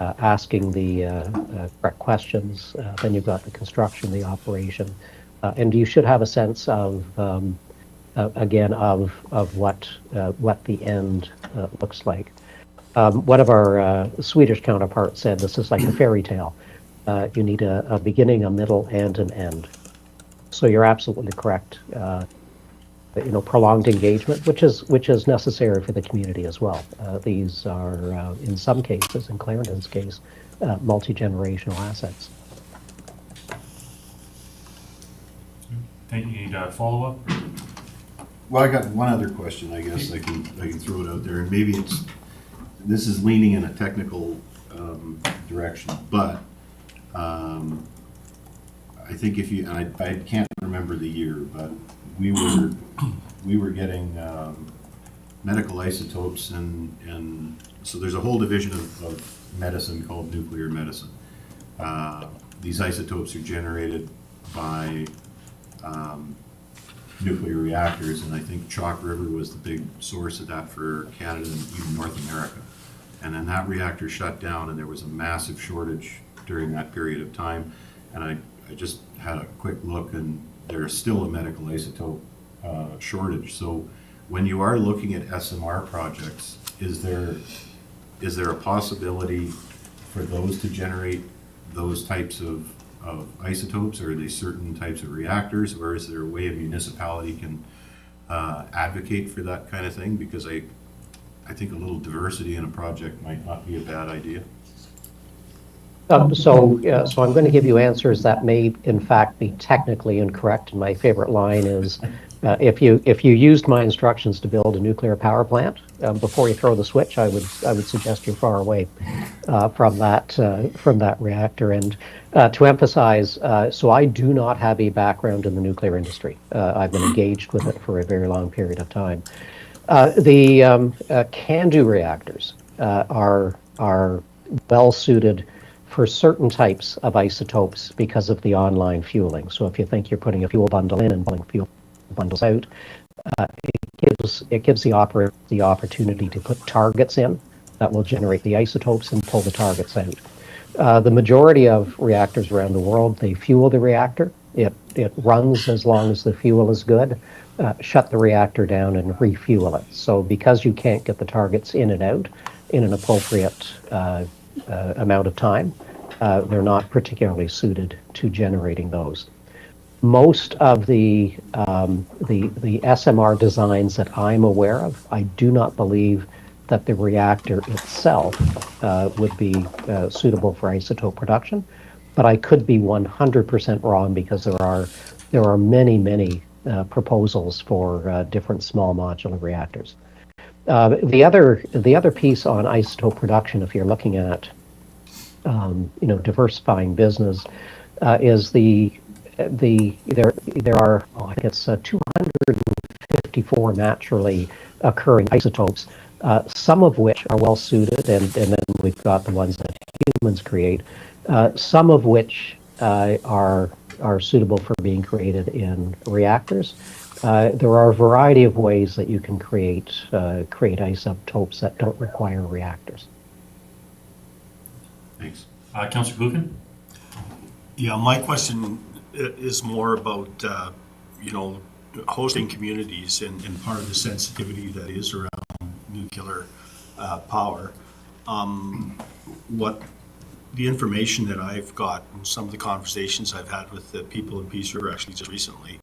asking the correct questions. Then you've got the construction, the operation, and you should have a sense of, again, of what the end looks like. One of our Swedish counterparts said this is like a fairy tale. You need a beginning, a middle, and an end. So you're absolutely correct. Prolonged engagement, which is necessary for the community as well. These are, in some cases, in Clarendon's case, multi-generational assets. Thank you. Need a follow-up? Well, I got one other question, I guess I can throw it out there, and maybe this is leaning in a technical direction, but I think and I can't remember the year, but we were getting medical isotopes, and so there's a whole division of medicine called nuclear medicine. These isotopes are generated by nuclear reactors, and I think Chalk River was the big source of that for Canada and even North America. And then that reactor shut down, and there was a massive shortage during that period of time. And I just had a quick look, and there's still a medical isotope shortage. So when you are looking at SMR projects, is there a possibility for those to generate those types of isotopes, or are they certain types of reactors, or is there a way a municipality can advocate for that kind of thing? Because I think a little diversity in a project might not be a bad idea. So I'm going to give you answers that may, in fact, be technically incorrect. And my favorite line is, if you used my instructions to build a nuclear power plant, before you throw the switch, I would suggest you're far away from that reactor. And to emphasize, so I do not have a background in the nuclear industry. I've been engaged with it for a very long period of time. The CANDU reactors are well suited for certain types of isotopes because of the online fueling. So if you think you're putting a fuel bundle in and pulling fuel bundles out, it gives the operator the opportunity to put targets in that will generate the isotopes and pull the targets out. The majority of reactors around the world, they fuel the reactor. It runs as long as the fuel is good. Shut the reactor down and refuel it. So because you can't get the targets in and out in an appropriate amount of time, they're not particularly suited to generating those. Most of the SMR designs that I'm aware of, I do not believe that the reactor itself would be suitable for isotope production, but I could be 100% wrong because there are many proposals for different small modular reactors. The other piece on isotope production, if you're looking at diversifying business, is there are, I think it's 254 naturally occurring isotopes, some of which are well suited, and then we've got the ones that humans create, some of which are suitable for being created in reactors. There are a variety of ways that you can create isotopes that don't require reactors. Thanks. Councillor Buchan? Yeah, my question is more about, hosting communities and part of the sensitivity that is around nuclear power. What the information that I've got and some of the conversations I've had with the people in Peace River actually just recently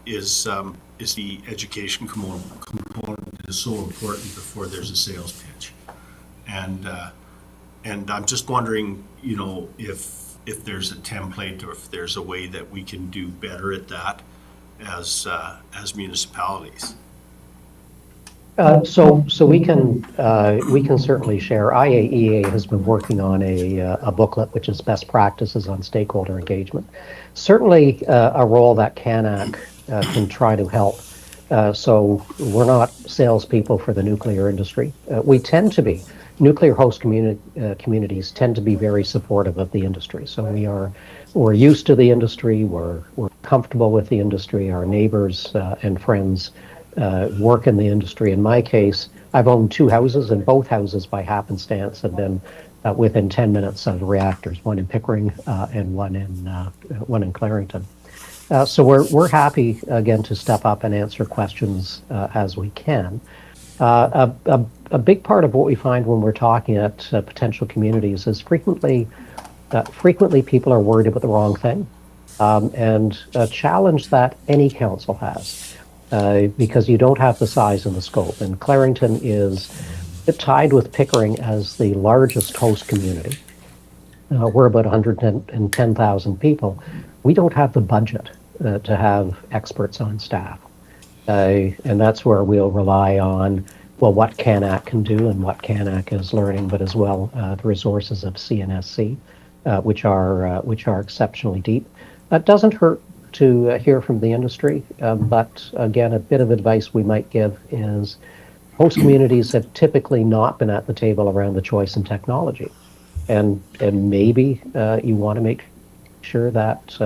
is the education component is so important before there's a sales pitch. And I'm just wondering, if there's a template or if there's a way that we can do better at that as municipalities. So we can certainly share. IAEA has been working on a booklet which is best practices on stakeholder engagement. Certainly a role that CANHC can try to help. So we're not salespeople for the nuclear industry. We tend to be. Nuclear host communities tend to be very supportive of the industry. So we're used to the industry. We're comfortable with the industry. Our neighbors and friends work in the industry. In my case, I've owned two houses, and both houses by happenstance have been within 10 minutes of reactors, one in Pickering and one in Clarington. So we're happy again to step up and answer questions as we can. A big part of what we find when we're talking at potential communities is frequently people are worried about the wrong thing, and a challenge that any council has. Because you don't have the size and the scope. And Clarington is tied with Pickering as the largest host community. We're about 110,000 people. We don't have the budget to have experts on staff. And that's where we'll rely on, well, what CANHC can do and what CANHC is learning, but as well the resources of CNSC, which are exceptionally deep. That doesn't hurt to hear from the industry, but again, a bit of advice we might give is host communities have typically not been at the table around the choice in technology, and maybe you want to make sure that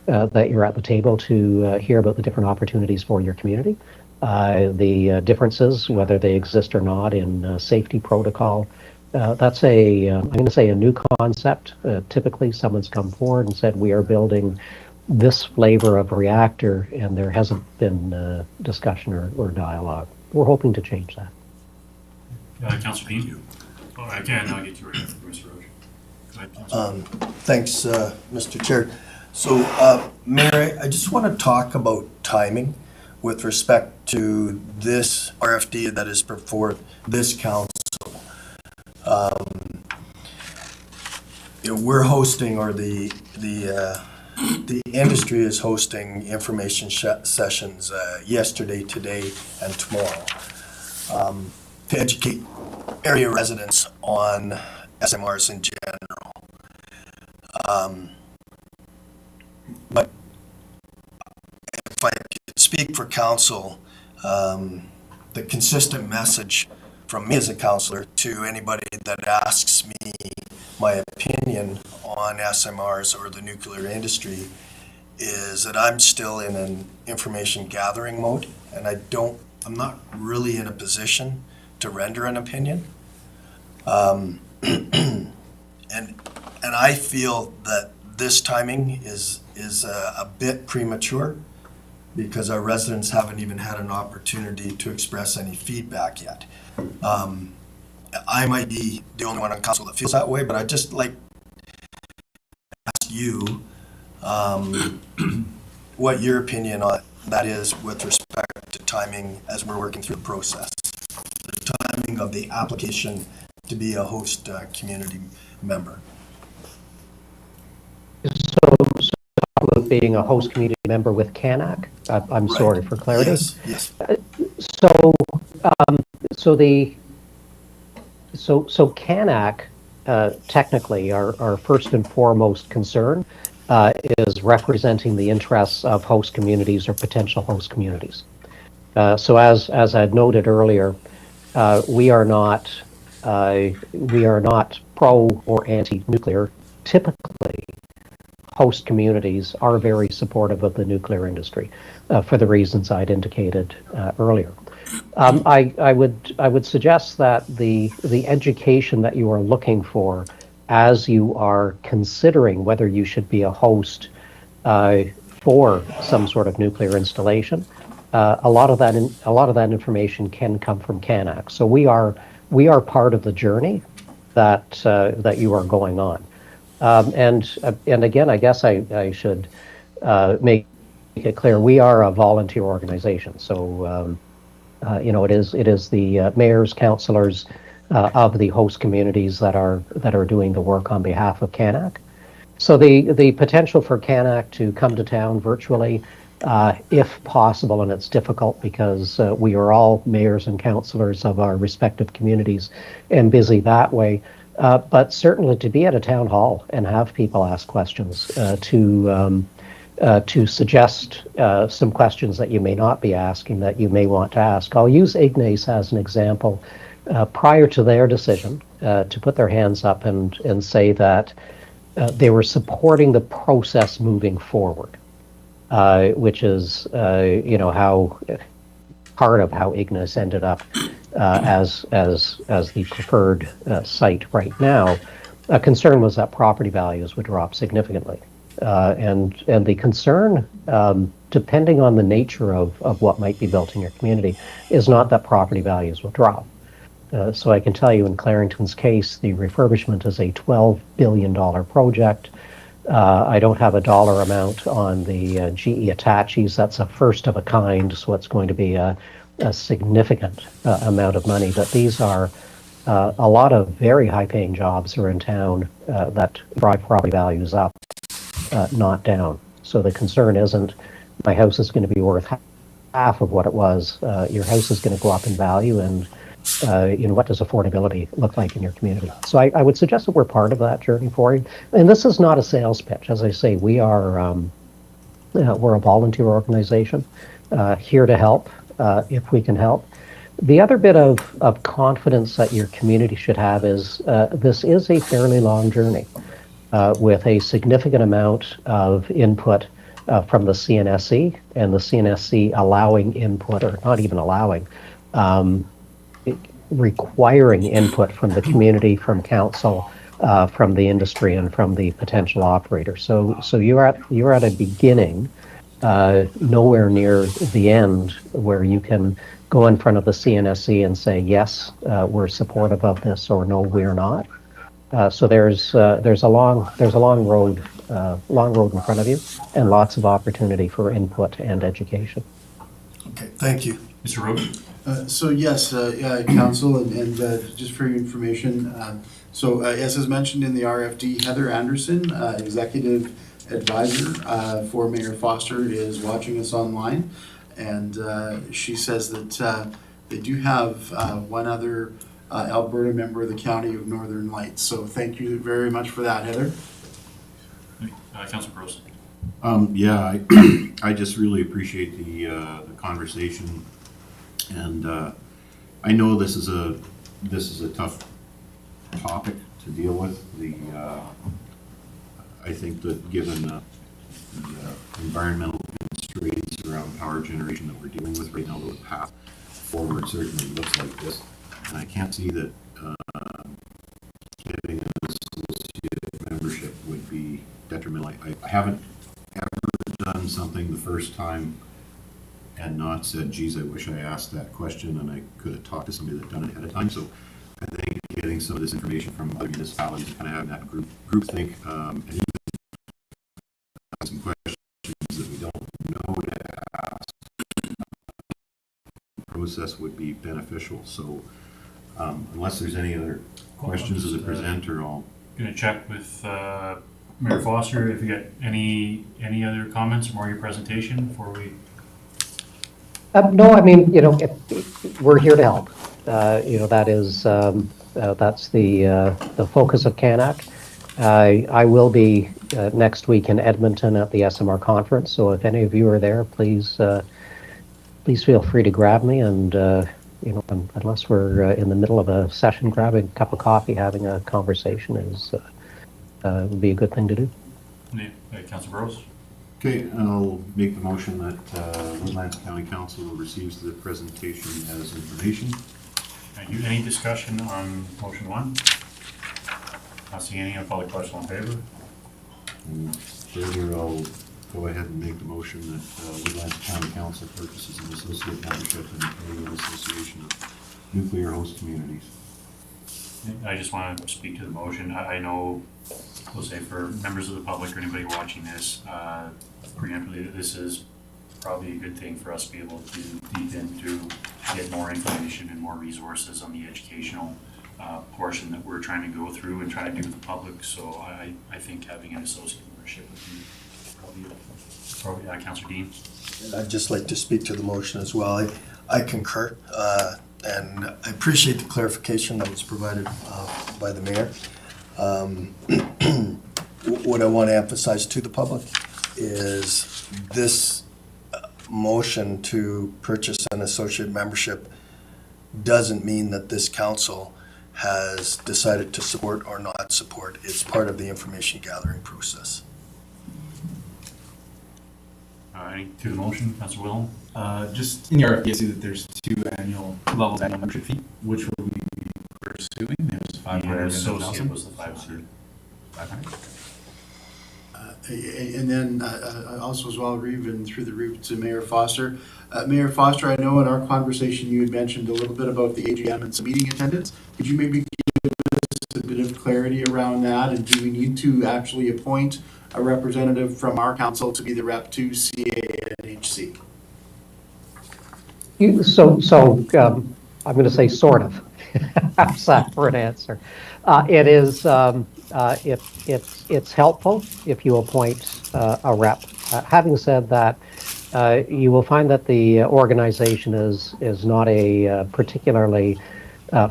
that you're at the table to hear about the different opportunities for your community, the differences, whether they exist or not, in safety protocol. That's I'm going to say a new concept. Typically, someone's come forward and said, we are building this flavor of reactor, and there hasn't been discussion or dialogue. We're hoping to change that. Councillor Payne? Oh, again, I'll get you right after Mr. Roach. Go ahead, Councillor. Thanks, Mr. Chair. So, Mayor, I just want to talk about timing with respect to this RFD that is before this council. We're hosting, or the industry is hosting information sessions yesterday, today, and tomorrow to educate area residents on SMRs in general. But if I could speak for council, the consistent message from me as a councillor to anybody that asks me my opinion on SMRs or the nuclear industry is that I'm still in an information gathering mode, and I'm not really in a position to render an opinion. And I feel that this timing is a bit premature because our residents haven't even had an opportunity to express any feedback yet. I might be the only one on council that feels that way, but I'd just like to ask you what your opinion on that is with respect to timing as we're working through the process. The timing of the application to be a host community member. So about being a host community member with CANHC, I'm Right. sorry for clarity. Yes. So CANHC, technically, our first and foremost concern is representing the interests of host communities or potential host communities. So as I'd noted earlier, we are not pro or anti-nuclear. Typically, host communities are very supportive of the nuclear industry for the reasons I'd indicated earlier. I would suggest that the education that you are looking for as you are considering whether you should be a host for some sort of nuclear installation, a lot of that information can come from CANHC. So we are part of the journey that you are going on. And again, I guess I should make it clear we are a volunteer organization. So it is the mayors, councillors of the host communities that are doing the work on behalf of CANHC. So the potential for CANHC to come to town virtually, if possible, and it's difficult because we are all mayors and councillors of our respective communities and busy that way. But certainly to be at a town hall and have people ask questions, to suggest some questions that you may not be asking that you may want to ask. I'll use Ignace as an example. Prior to their decision to put their hands up and say that they were supporting the process moving forward, which is how part of how Ignace ended up as the preferred site right now. A concern was that property values would drop significantly, and the concern, depending on the nature of what might be built in your community, is not that property values will drop. So I can tell you in Clarington's case, the refurbishment is a $12 billion project. I don't have a dollar amount on the GE Attaches. That's a first of a kind, so it's going to be a significant amount of money. But these are a lot of very high-paying jobs are in town that drive property values up, not down. So the concern isn't my house is going to be worth half of what it was. Your house is going to go up in value, and what does affordability look like in your community? So I would suggest that we're part of that journey for you. And this is not a sales pitch. As I say, we're a volunteer organization here to help if we can help. The other bit of confidence that your community should have is this is a fairly long journey with a significant amount of input from the CNSC, and the CNSC allowing input, or not even allowing, requiring input from the community, from council, from the industry, and from the potential operator. So you're at a beginning, nowhere near the end, where you can go in front of the CNSC and say, yes, we're supportive of this, or no, we're not. So there's a long road in front of you, and lots of opportunity for input and education. Okay, thank you. Mr. Rogan? So yes, Council, and just for your information, as is mentioned in the RFD, Heather Anderson, Executive Advisor for Mayor Foster, is watching us online, and she says that they do have one other Alberta member of the County of Northern Lights. So thank you very much for that, Heather. Councilor Gross. I just really appreciate the conversation. And I know this is a this is a tough topic to deal with. I think that given the environmental constraints around power generation that we're dealing with right now, the path forward certainly looks like this. And I can't see that getting an associate membership would be detrimental. I haven't ever done something the first time and not said, geez, I wish I asked that question and I could have talked to somebody that done it ahead of time. So I think getting some of this information from other municipalities and kind of having that group think, and even some questions that we don't know to ask, process would be beneficial. So unless there's any other questions of the presenter, I'll Gonna check with Mayor Foster if you got any other comments or more of your presentation before we. No, I mean, we're here to help. That is, that's the focus of CANHC. I will be next week in Edmonton at the SMR conference, so if any of you are there, please feel free to grab me, and unless we're in the middle of a session, grabbing a cup of coffee, having a conversation would be a good thing to do. Yeah, Councilor Burrows. Okay, I'll make the motion that Woodlands County Council receives the presentation as information. Thank you. Any discussion on motion 1? Not seeing any. I'll call the question in favor. And further, I'll go ahead and make the motion that Woodlands County Council purchases an associate membership in the Canadian Association of Nuclear Host Communities. I just want to speak to the motion. I know, we'll say for members of the public or anybody watching this, preemptively, this is probably a good thing for us to be able to deep into, get more information and more resources on the educational portion that we're trying to go through and try to do with the public. So I think having an associate membership would be probably Councilor Dean. I'd just like to speak to the motion as well. I concur, and I appreciate the clarification that was provided by the mayor. What I want to emphasize to the public is this motion to purchase an associate membership doesn't mean that this council has decided to support or not support. It's part of the information gathering process. Any to the motion, Councilor Wilhelm? Just in the RFP, I see that there's two levels annual membership fee. Which will we be pursuing? There's 500 and Associate 1,000. was the 500. 500. And then also as well, even through the route to Mayor Foster. Mayor Foster, I know in our conversation you had mentioned a little bit about the AGM and some meeting attendance. Could you maybe give us a bit of clarity around that? And do we need to actually appoint a representative from our council to be the rep to CANHC? I'm going to say sort of. How's that for an answer? It is. It's helpful if you appoint a rep. Having said that, you will find that the organization is not a particularly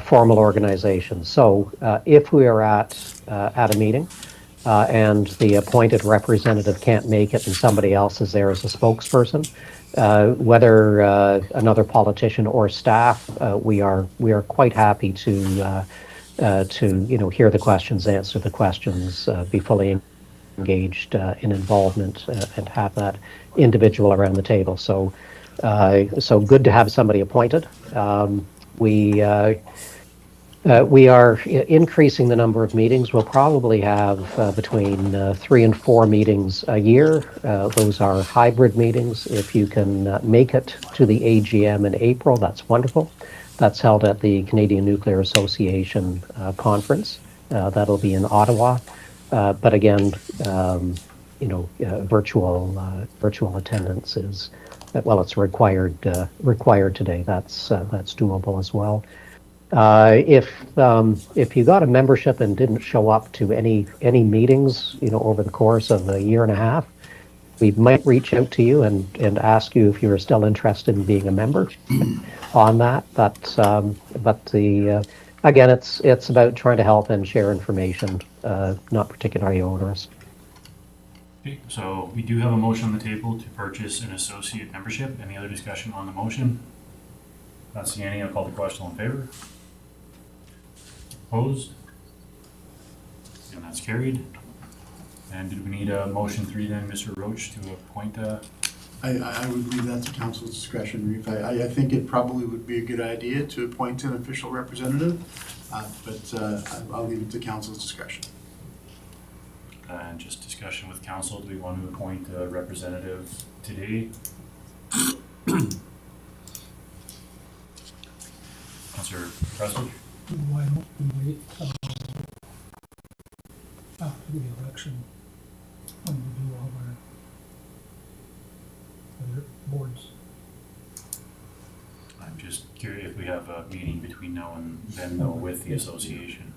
formal organization. So if we are at a meeting and the appointed representative can't make it and somebody else is there as a spokesperson, whether another politician or staff, we are quite happy to hear the questions, answer the questions, be fully engaged in involvement, and have that individual around the table. So good to have somebody appointed. We are increasing the number of meetings. We'll probably have between 3 and 4 meetings a year. Those are hybrid meetings. If you can make it to the AGM in April, that's wonderful. That's held at the Canadian Nuclear Association conference. That'll be in Ottawa. But again, virtual attendance is, well, it's required today. That's doable as well. If you got a membership and didn't show up to any meetings, over the course of a year and a half, we might reach out to you and ask you if you're still interested in being a member on that. But again, it's about trying to help and share information, not particularly onerous. Okay, so we do have a motion on the table to purchase an associate membership. Any other discussion on the motion? Not seeing any. I'll call the question in favor. Opposed? And that's carried. And did we need a motion 3 then, Mr. Roach, to appoint I would leave that to council's discretion, Reeve. I think it probably would be a good idea to appoint an official representative, but I'll leave it to council's discretion. and just discussion with council, do we want to appoint a representative today? Councillor Prestwich? Why don't we wait till after the election when we do all our other boards? I'm just curious if we have a meeting between now and then though with the association.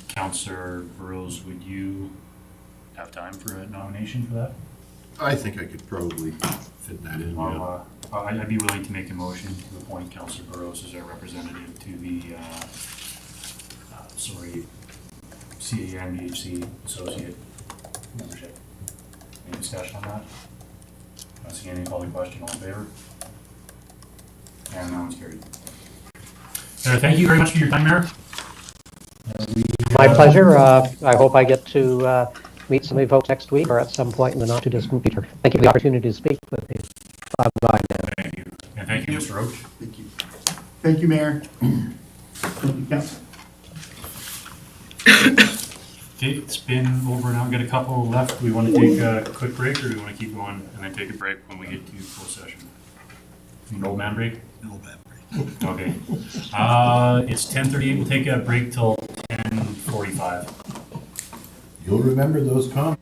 Councillor Burrows, would you have time for a nomination for that? I think I could probably fit that in, yeah. I'd be willing to make a motion to appoint Councillor Burrows as our representative to the, CANHC Associate membership. Any discussion on that? Not seeing any, call the question, all in favor? And that one's carried. Thank you very much for your time, Mayor. My pleasure. I hope I get to meet some of you folks next week or at some point in the not too distant future. Thank you for the opportunity to speak with you. Bye now. Thank you. And thank you, Mr. Roach. Thank you. Thank you, Mayor. Thank you, council. Okay, it's been over an hour, got a couple left. Do we want to take a quick break or do we want to keep going and then take a break when we get to closed session? An old man break? No bad break. Okay. It's 10:38. We'll take a break till 10:45. You'll remember those comments.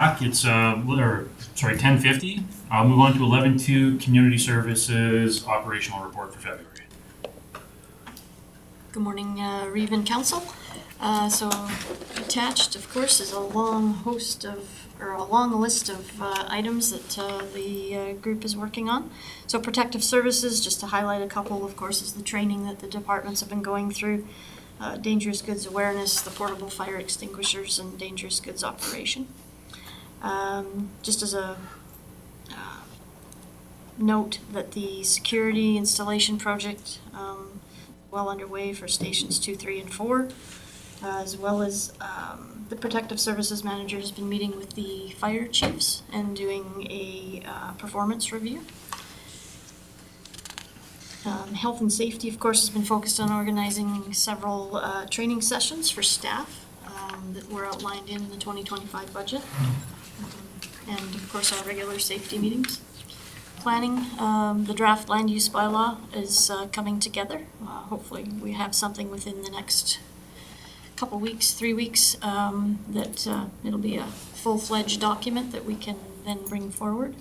It's, 10:50. I'll move on to 11:2, Community Services Operational Report for February. Good morning, Reeve and Council. So attached, of course, is a long list of items that the group is working on. So protective services, just to highlight a couple, of course, is the training that the departments have been going through. Dangerous goods awareness, the portable fire extinguishers, and dangerous goods operation. Just as a note that the security installation project well underway for stations 2, 3, and 4, as well as the protective services manager has been meeting with the fire chiefs and doing a performance review. Health and safety, of course, has been focused on organizing several training sessions for staff that were outlined in the 2025 budget. And of course, our regular safety meetings. Planning, the draft land use bylaw is coming together. Hopefully we have something within the next couple weeks, 3 weeks, that it'll be a full-fledged document that we can then bring forward.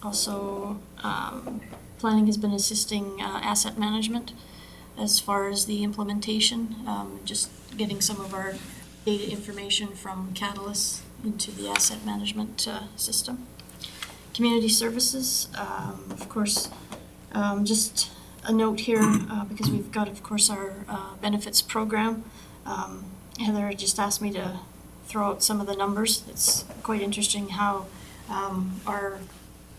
Also, planning has been assisting asset management as far as the implementation, just getting some of our data information from Catalyst into the asset management system. Community services, of course, just a note here, because we've got, of course, our benefits program. Heather just asked me to throw out some of the numbers. It's quite interesting how our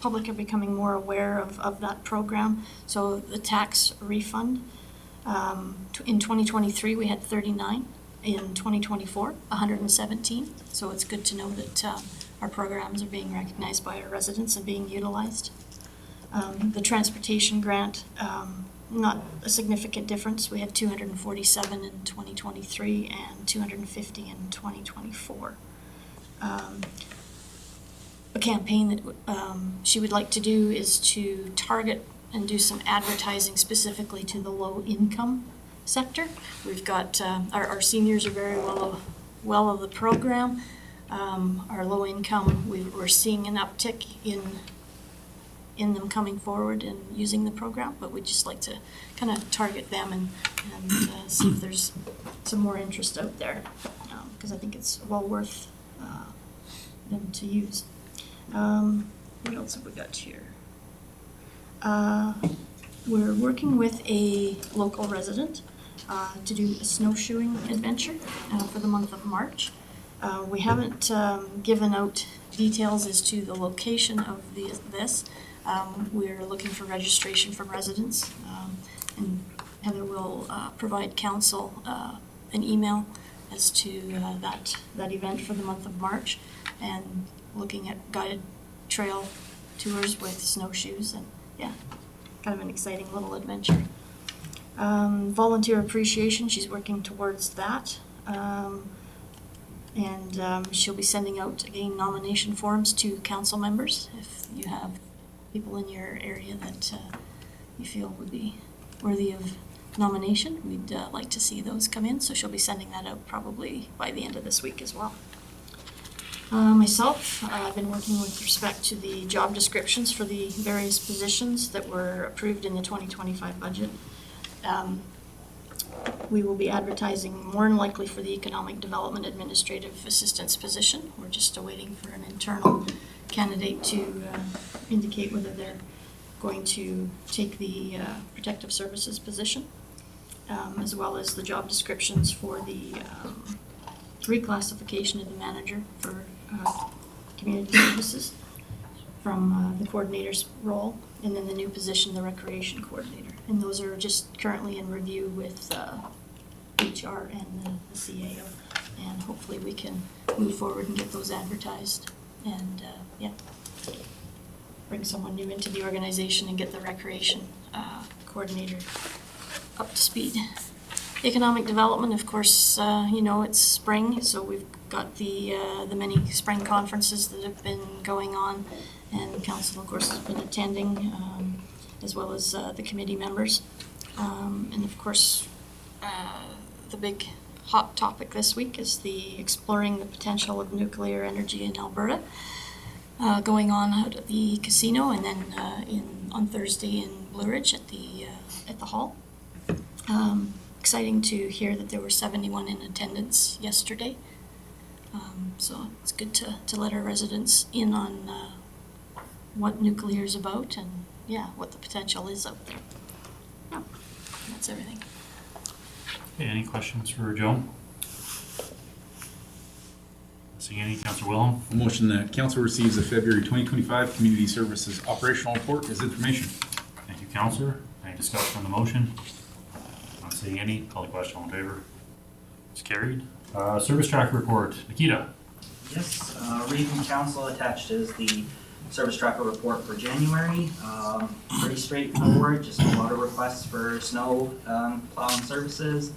public are becoming more aware of that program. So the tax refund, in 2023 we had 39. In 2024, 117. So it's good to know that our programs are being recognized by our residents and being utilized. The transportation grant, not a significant difference. We had 247 in 2023 and 250 in 2024. A campaign that she would like to do is to target and do some advertising specifically to the low income sector. We've got our seniors are very well of the program. Our low income, we're seeing an uptick in them coming forward and using the program, but we'd just like to kind of target them and see if there's some more interest out there, because I think it's well worth them to use. What else have we got here? We're working with a local resident to do a snowshoeing adventure for the month of March. We haven't given out details as to the location of this. We're looking for registration from residents, and Heather will provide council an email as to that event for the month of March, and looking at guided trail tours with snowshoes, and yeah, kind of an exciting little adventure. Volunteer appreciation, she's working towards that. And she'll be sending out, again, nomination forms to council members. If you have people in your area that you feel would be worthy of nomination, we'd like to see those come in. So she'll be sending that out probably by the end of this week as well. Myself, I've been working with respect to the job descriptions for the various positions that were approved in the 2025 budget. We will be advertising more than likely for the Economic Development Administrative Assistance position. We're just awaiting for an internal candidate to indicate whether they're going to take the Protective Services position, as well as the job descriptions for the reclassification of the manager for community services from the coordinator's role, and then the new position, the recreation coordinator. And those are just currently in review with HR and the CAO. And hopefully we can move forward and get those advertised and bring someone new into the organization and get the recreation coordinator up to speed. Economic development, of course, it's spring, so we've got the many spring conferences that have been going on, and council, of course, has been attending, as well as the committee members. And of course, the big hot topic this week is the exploring the potential of nuclear energy in Alberta, going on out at the casino and then on Thursday in Blue Ridge at the hall. Exciting to hear that there were 71 in attendance yesterday. So it's good to let our residents in on what nuclear is about and what the potential is out there. Yeah, that's everything. Okay, any questions for Joe? Seeing any, Councillor Wilhelm? A motion that council receives the February 2025 Community Services Operational Report as information. Thank you, Councillor. Any discussion on the motion? Not seeing any, call the question, all in favor? It's carried. Service tracker report, Nikita. Yes, reading council attached is the service tracker report for January. Pretty straightforward, just a lot of requests for snow plowing services.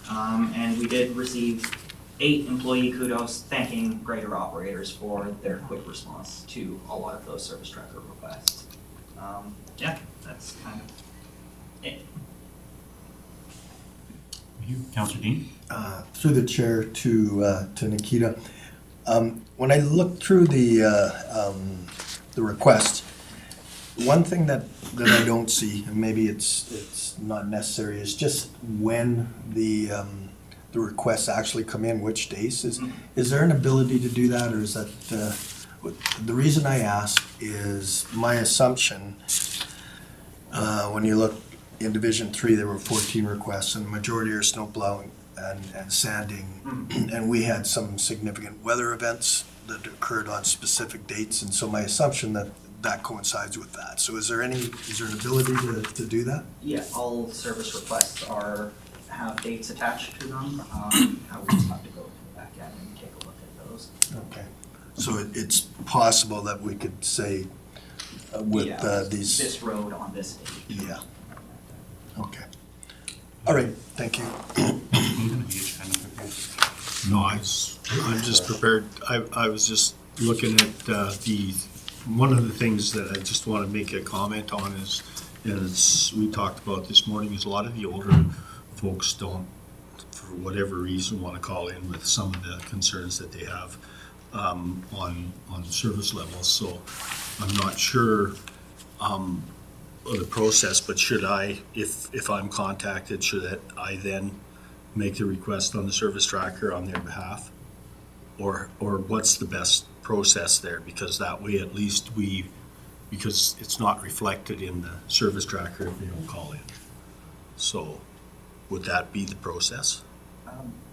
And we did receive 8 employee kudos thanking grader operators for their quick response to a lot of those service tracker requests. Yeah, that's kind of it. Thank you, Councillor Dean. Through the chair to Nikita. When I looked through the request, one thing that I don't see, and maybe it's not necessary, is just when the requests actually come in, which days. Is there an ability to do that, or is that the reason I ask is my assumption, when you look in Division 3, there were 14 requests, and the majority are snow plowing and sanding, and we had some significant weather events that occurred on specific dates, and so my assumption that coincides with that. So is there an ability to do that? Yeah, all service requests have dates attached to them. I would just have to go back in and take a look at those. Okay. So it's possible that we could say with these. This road on this date. Yeah. Okay. All right, thank you. No, I'm just prepared. I was just looking at one of the things that I just want to make a comment on is we talked about this morning, is a lot of the older folks don't, for whatever reason, want to call in with some of the concerns that they have on service levels. So I'm not sure of the process, but should I, if I'm contacted, should I then make the request on the service tracker on their behalf? Or what's the best process there? Because that way at least because it's not reflected in the service tracker if they don't call in. So would that be the process?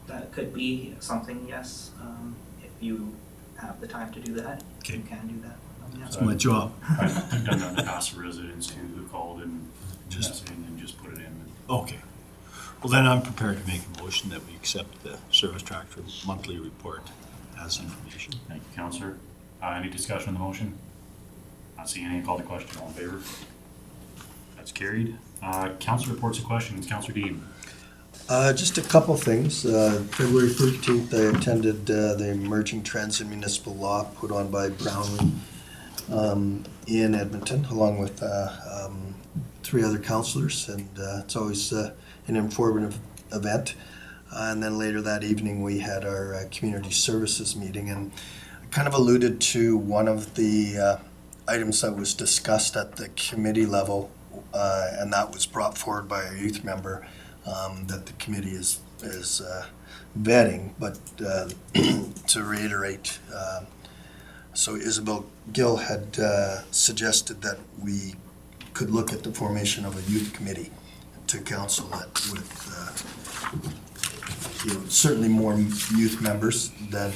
That could be something, yes. If you have the time to do that, Okay. you can do that. That's my job. I've done that in the past for residents who called and just put it in. Okay. Well, then I'm prepared to make a motion that we accept the service tractor monthly report as information. Thank you, Councillor. Any discussion on the motion? Not seeing any, call the question, all in favor? That's carried. Councillor reports and questions, Councillor Dean. Just a couple things. February 13th, I attended the Emerging Trends in Municipal Law put on by Brownlee in Edmonton, along with 3 other councillors, and it's always an informative event. And then later that evening, we had our community services meeting, and I kind of alluded to one of the items that was discussed at the committee level, and that was brought forward by a youth member that the committee is vetting. But to reiterate, so Isabel Gill had suggested that we could look at the formation of a youth committee to council that with certainly more youth members than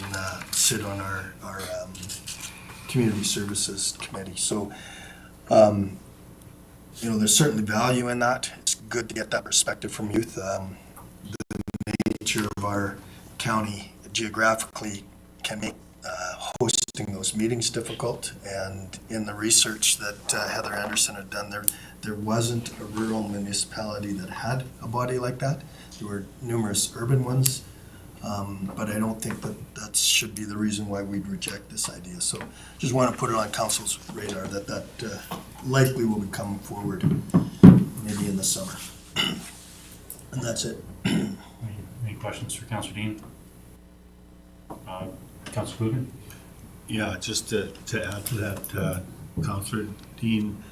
sit on our community services committee. So there's certainly value in that. It's good to get that perspective from youth. The nature of our county geographically can make hosting those meetings difficult, and in the research that Heather Anderson had done, there wasn't a rural municipality that had a body like that. There were numerous urban ones, but I don't think that should be the reason why we'd reject this idea. So just want to put it on council's radar that likely will be coming forward maybe in the summer. And that's it. Any questions for Councillor Dean? Councillor Coogan? Yeah, just to add to that, Councillor Dean,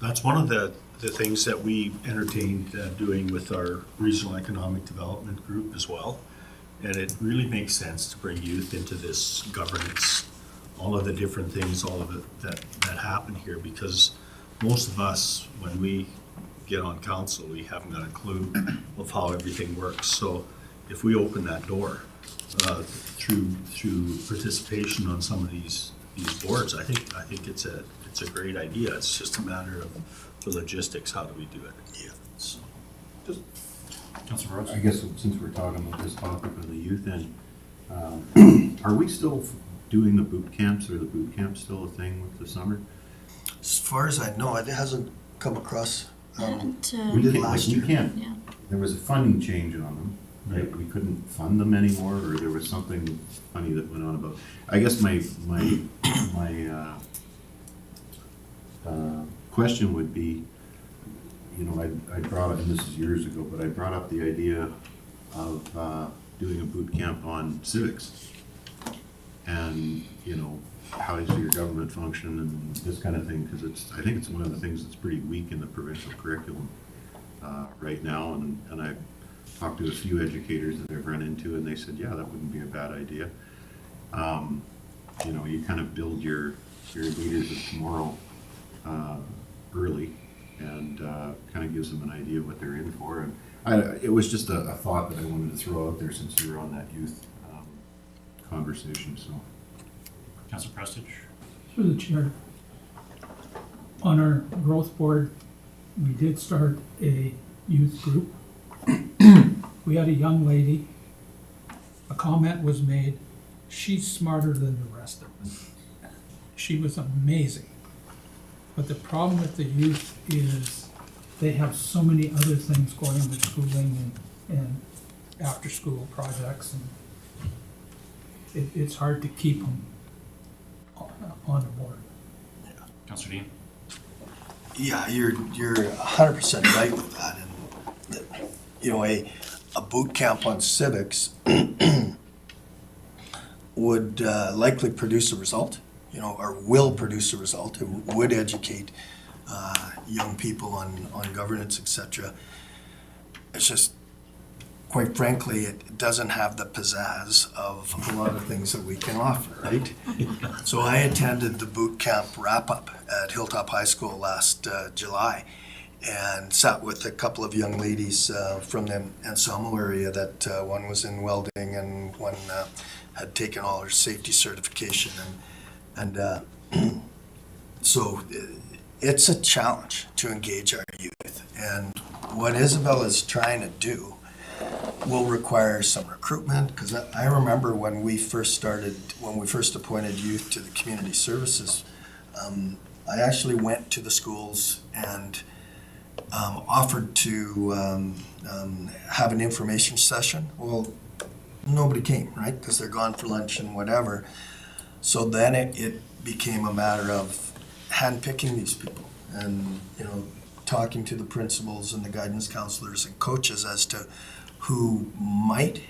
that's one of the things that we entertained doing with our Regional Economic Development Group as well. And it really makes sense to bring youth into this governance, all of the different things, all of it that happen here, because most of us, when we get on council, we haven't got a clue of how everything works. So if we open that door through participation on some of these boards, I think it's a great idea. It's just a matter of the logistics. How do we do it? Yeah. So. Councillor Rhodes? I guess since we're talking about this topic of the youth end, are we still doing the boot camps, or the boot camp still a thing with the summer? As far as I know, it hasn't come across. We did last last year. year. Yeah. There was a funding change on them, right? We couldn't fund them anymore, or there was something funny that went on about. I guess my question would be, you know, I brought up, and this is years ago, but I brought up the idea of doing a boot camp on civics. And, you know, how does your government function and this kind of thing, because I think it's one of the things that's pretty weak in the provincial curriculum right now. And I talked to a few educators that I've run into, and they said, yeah, that wouldn't be a bad idea. You know, you kind of build your leaders of tomorrow early, and kind of gives them an idea of what they're in for. And it was just a thought that I wanted to throw out there since you were on that youth conversation. So, Councillor Prestige? Through the chair, on our growth board, we did start a youth group. We had a young lady, a comment was made, she's smarter than the rest of us. She was amazing. But the problem with the youth is they have so many other things going with schooling and after-school projects, and it's hard to keep them on the board. Councillor Dean? Yeah, you're 100% right with that. And you know, a boot camp on civics would likely produce a result, you know, or will produce a result. It would educate young people on governance, etc. It's just, quite frankly, it doesn't have the pizzazz of a lot of things that we can offer, right? So I attended the boot camp wrap-up at Hilltop High School last July, and sat with a couple of young ladies from the Anselmo area that one was in welding and one had taken all her safety certification. And so it's a challenge to engage our youth. And what Isabel is trying to do will require some recruitment, because I remember when we first appointed youth to the community services, I actually went to the schools and offered to have an information session. Well, nobody came, right? Because they're gone for lunch and whatever. So then it became a matter of handpicking these people and, you know, talking to the principals and the guidance counselors and coaches as to who might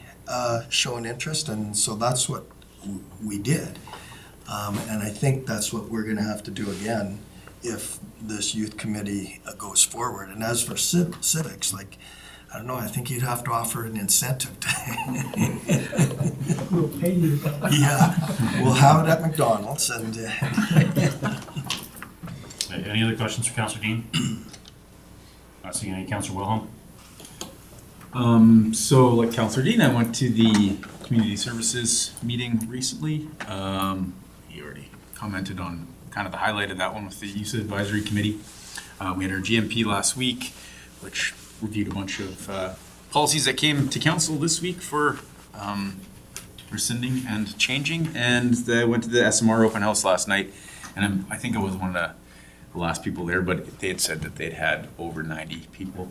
show an interest. And so that's what we did. And I think that's what we're going to have to do again if this youth committee goes forward. And as for civics, like, I don't know, I think you'd have to offer an incentive to We'll pay you to go. yeah, we'll have it at McDonald's. And Any other questions for Councillor Dean? Not seeing any. Councillor Wilhelm? So like Councillor Dean, I went to the community services meeting recently. He already commented on kind of the highlight of that one with the Youth Advisory Committee. We had our GMP last week, which reviewed a bunch of policies that came to council this week for rescinding and changing. And I went to the SMR open house last night, and I think I was one of the last people there, but they had said that they'd had over 90 people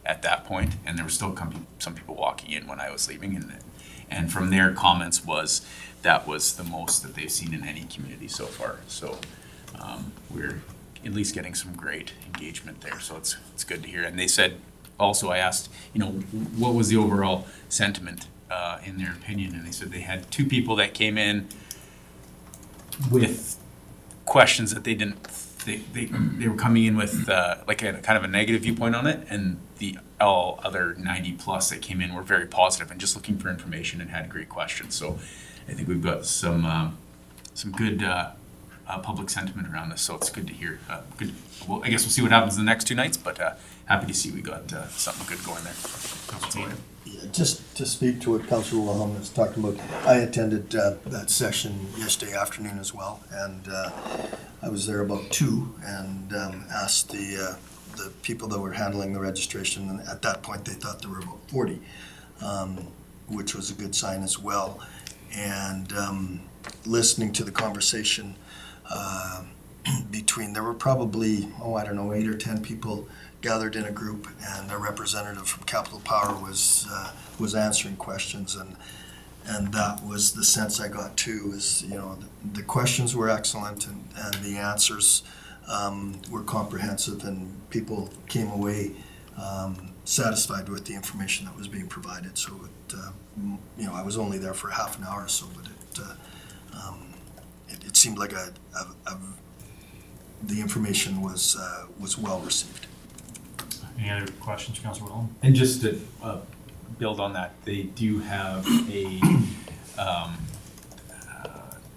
at that point, and there were still some people walking in when I was leaving, and from their comments was that was the most that they've seen in any community so far. So we're at least getting some great engagement there, so it's good to hear. And they said also I asked, what was the overall sentiment in their opinion? And they said they had two people that came in with questions that they were coming in with like a kind of a negative viewpoint on it, and the all other 90 plus that came in were very positive and just looking for information and had great questions. So I think we've got some good public sentiment around this, so it's good to hear. Good. Well, I guess we'll see what happens the next 2 nights, but happy to see we got something good going there. Councilor Payne. Yeah, just to speak to what Councilor Lahom was talking about, I attended that session yesterday afternoon as well, and I was there about 2 and asked the people that were handling the registration, and at that point they thought there were about 40, which was a good sign as well. And listening to the conversation there were probably, 8 or 10 people gathered in a group, and a representative from Capital Power was answering questions, and that was the sense I got too, is, the questions were excellent, and the answers were comprehensive, and people came away satisfied with the information that was being provided. So I was only there for half an hour or so, but it seemed like the information was well received. Any other questions, Councilor Willem? And just to build on that, they do have a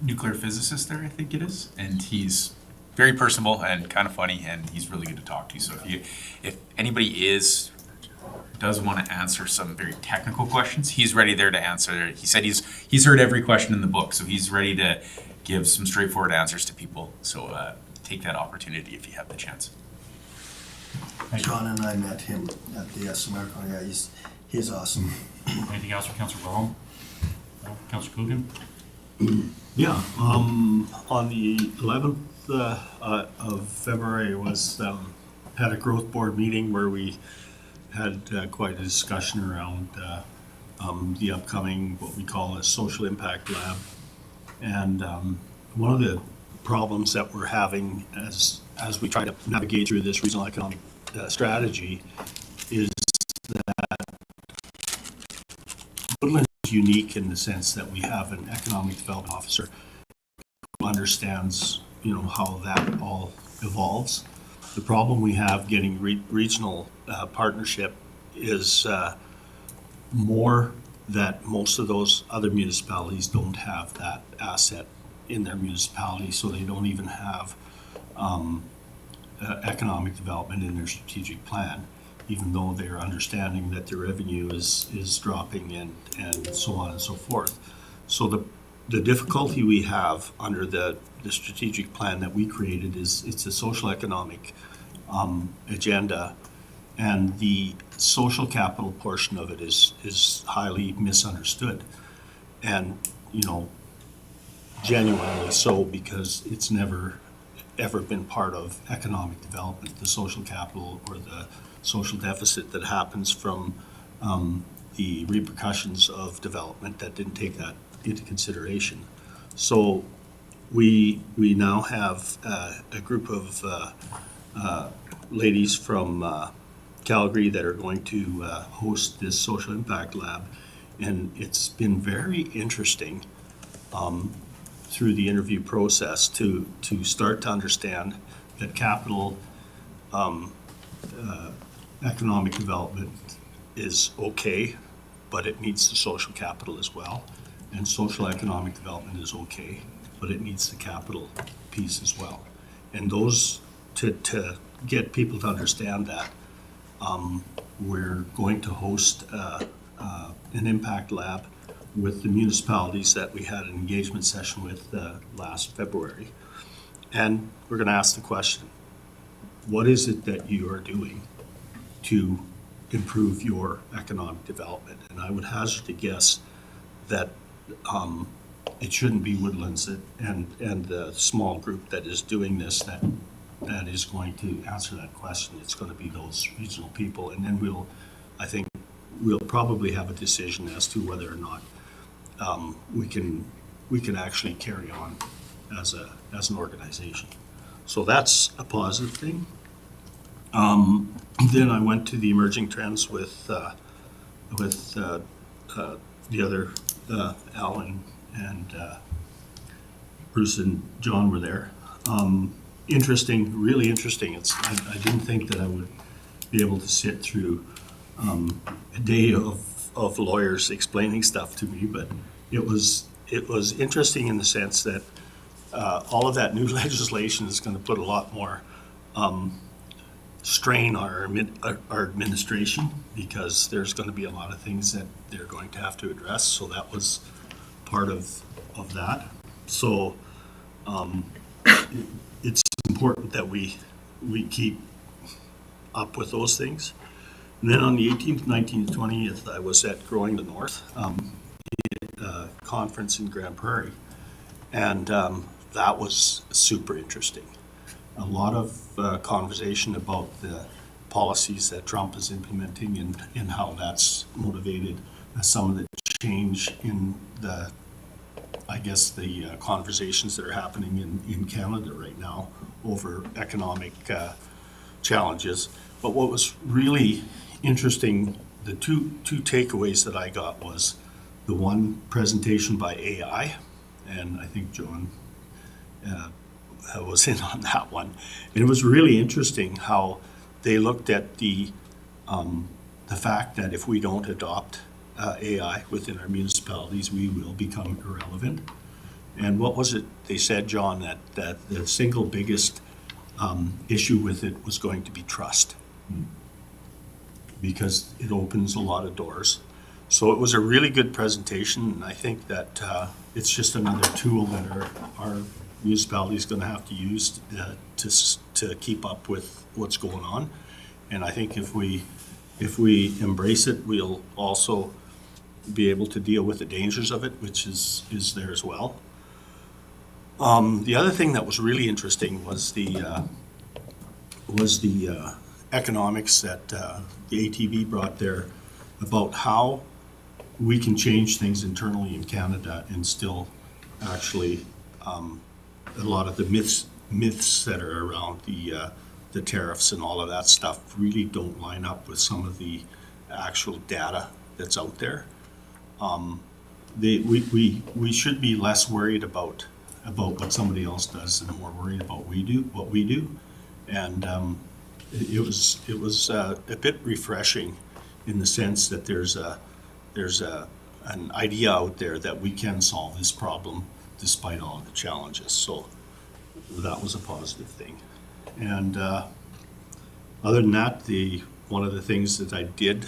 nuclear physicist there, I think it is, and he's very personable and kind of funny, and he's really good to talk to. So if anybody does want to answer some very technical questions, he's ready there to answer. He said he's heard every question in the book, so he's ready to give some straightforward answers to people. So take that opportunity if you have the chance. John and I met him at the SMR. Yeah, he's awesome. Anything else for Councilor Willem? No? Councilor Coogan? Yeah, on the 11th of February had a growth board meeting where we had quite a discussion around the upcoming, what we call a social impact lab. And one of the problems that we're having as we try to navigate through this regional economic strategy is that Woodland is unique in the sense that we have an economic development officer who understands, how that all evolves. The problem we have getting regional partnership is more that most of those other municipalities don't have that asset in their municipality, so they don't even have economic development in their strategic plan, even though they're understanding that their revenue is dropping and so on and so forth. So the difficulty we have under the strategic plan that we created is it's a social economic agenda, and the social capital portion of it is highly misunderstood, and genuinely so, because it's never ever been part of economic development, the social capital or the social deficit that happens from the repercussions of development that didn't take that into consideration. So we now have a group of ladies from Calgary that are going to host this social impact lab, and it's been very interesting through the interview process to start to understand that capital economic development is okay, but it needs the social capital as well, and social economic development is okay, but it needs the capital piece as well. And those, to get people to understand that, we're going to host an impact lab with the municipalities that we had an engagement session with last February. And we're going to ask the question, what is it that you are doing to improve your economic development? And I would hazard to guess that it shouldn't be Woodlands and the small group that is doing this that is going to answer that question. It's going to be those regional people, and then I think we'll probably have a decision as to whether or not we can actually carry on as an organization. So that's a positive thing. Then I went to the emerging trends with the other Alan and Bruce and John were there. Interesting, really interesting. I didn't think that I would be able to sit through a day of lawyers explaining stuff to me, but it was interesting in the sense that all of that new legislation is going to put a lot more strain on our administration, because there's going to be a lot of things that they're going to have to address. So that was part of that. So it's important that we keep up with those things. And then on the 18th, 19th, 20th, I was at Growing the North, conference in Grand Prairie. And that was super interesting. A lot of conversation about the policies that Trump is implementing and how that's motivated some of the change in the conversations that are happening in Canada right now over economic challenges. But what was really interesting, the two takeaways that I got was the one presentation by AI, and I think John was in on that one. And it was really interesting how they looked at the fact that if we don't adopt AI within our municipalities, we will become irrelevant. And what was it they said, John, that the single biggest issue with it was going to be trust, because it opens a lot of doors. So it was a really good presentation, and I think that it's just another tool that our municipality is going to have to use to keep up with what's going on. And I think if we embrace it, we'll also be able to deal with the dangers of it, which is there as well. The other thing that was really interesting was the economics that the ATV brought there about how we can change things internally in Canada and still actually a lot of the myths that are around the tariffs and all of that stuff really don't line up with some of the actual data that's out there. We should be less worried about what somebody else does and more worried about what we do. And it was a bit refreshing in the sense that there's an idea out there that we can solve this problem despite all of the challenges. So that was a positive thing. And other than that, one of the things that I did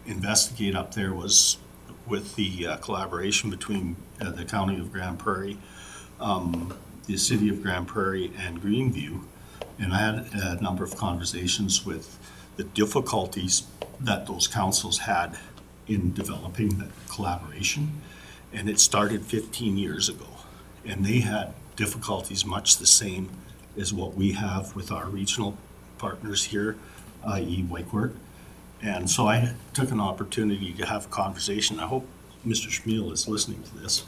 investigate up there was with the collaboration between the County of Grand Prairie, the City of Grand Prairie, and Greenview. And I had a number of conversations with the difficulties that those councils had in developing that collaboration. And it started 15 years ago. And they had difficulties much the same as what we have with our regional partners here, i.e. Whitecourt. And so I took an opportunity to have a conversation. I hope Mr. Schmiel is listening to this.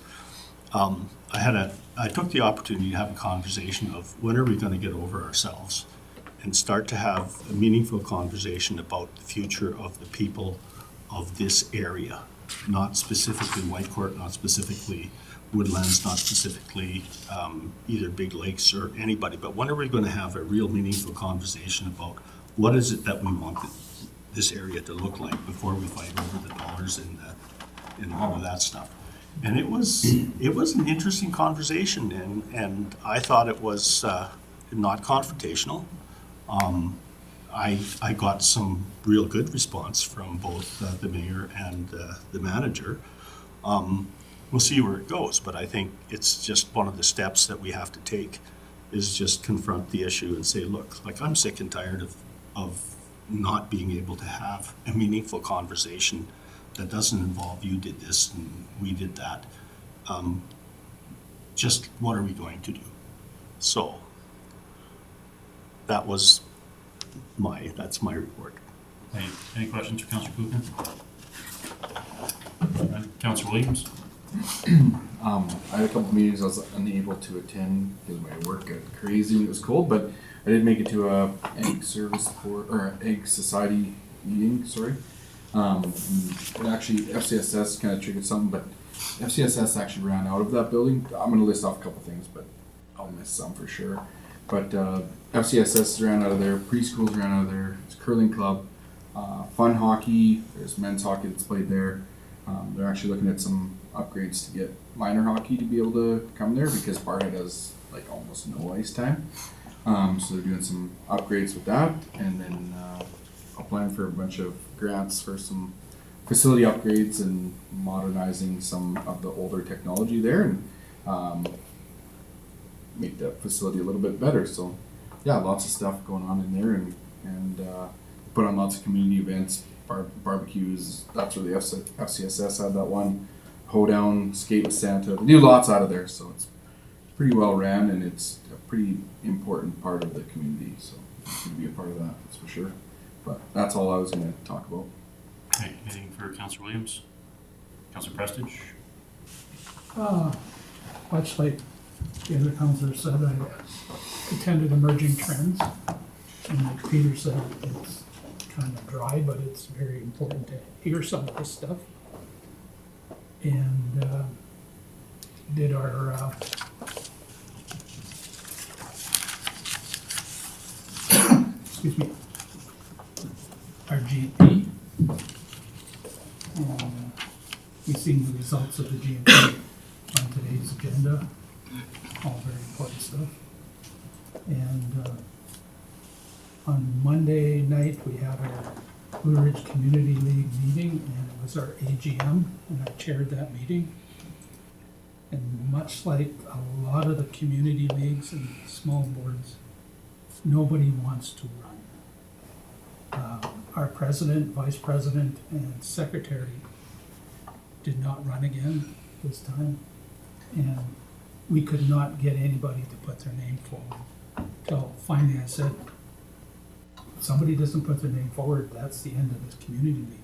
I took the opportunity to have a conversation of when are we going to get over ourselves and start to have a meaningful conversation about the future of the people of this area, not specifically Whitecourt, not specifically Woodlands, not specifically either Big Lakes or anybody, but when are we going to have a real meaningful conversation about what is it that we want this area to look like before we fight over the dollars and all of that stuff. And it was an interesting conversation, and I thought it was not confrontational. I got some real good response from both the mayor and the manager. We'll see where it goes, but I think it's just one of the steps that we have to take is just confront the issue and say, look, like I'm sick and tired of not being able to have a meaningful conversation that doesn't involve you did this and we did that. Just what are we going to do? So that's my report. Any questions for Councillor Kuchner? Councillor Williams? I had a couple meetings I was unable to attend because my work got crazy when it was cold, but I did make it to a egg service board or egg society meeting. Sorry, it actually FCSS kind of triggered something, but FCSS actually ran out of that building. I'm going to list off a couple things, but I'll miss some for sure. But FCSS ran out of there, preschools ran out of there, it's curling club, fun hockey, there's men's hockey that's played there. They're actually looking at some upgrades to get minor hockey to be able to come there because Barrhead has like almost no ice time. So they're doing some upgrades with that, and then applying for a bunch of grants for some facility upgrades and modernizing some of the older technology there and make that facility a little bit better. So yeah, lots of stuff going on in there, and put on lots of community events, barbecues. That's where the FCSS had that one hoedown, skate with Santa. They do lots out of there, so it's pretty well ran, and it's a pretty important part of the community. So it's going to be a part of that, that's for sure. But that's all I was going to talk about. Okay, anything for Councillor Williams? Councillor Prestige? Much like the other councillor said, I attended Emerging Trends, and like Peter said, it's kind of dry, but it's very important to hear some of this stuff. And did our excuse me, our GMP. We've seen the results of the GMP on today's agenda, all very important stuff. And on Monday night, we had our Blue Ridge Community League meeting, and it was our AGM, and I chaired that meeting. And much like a lot of the community leagues and small boards, nobody wants to run. Our president, vice president, and secretary did not run again this time, and we could not get anybody to put their name forward. Till finally I said, if somebody doesn't put their name forward, that's the end of this community league.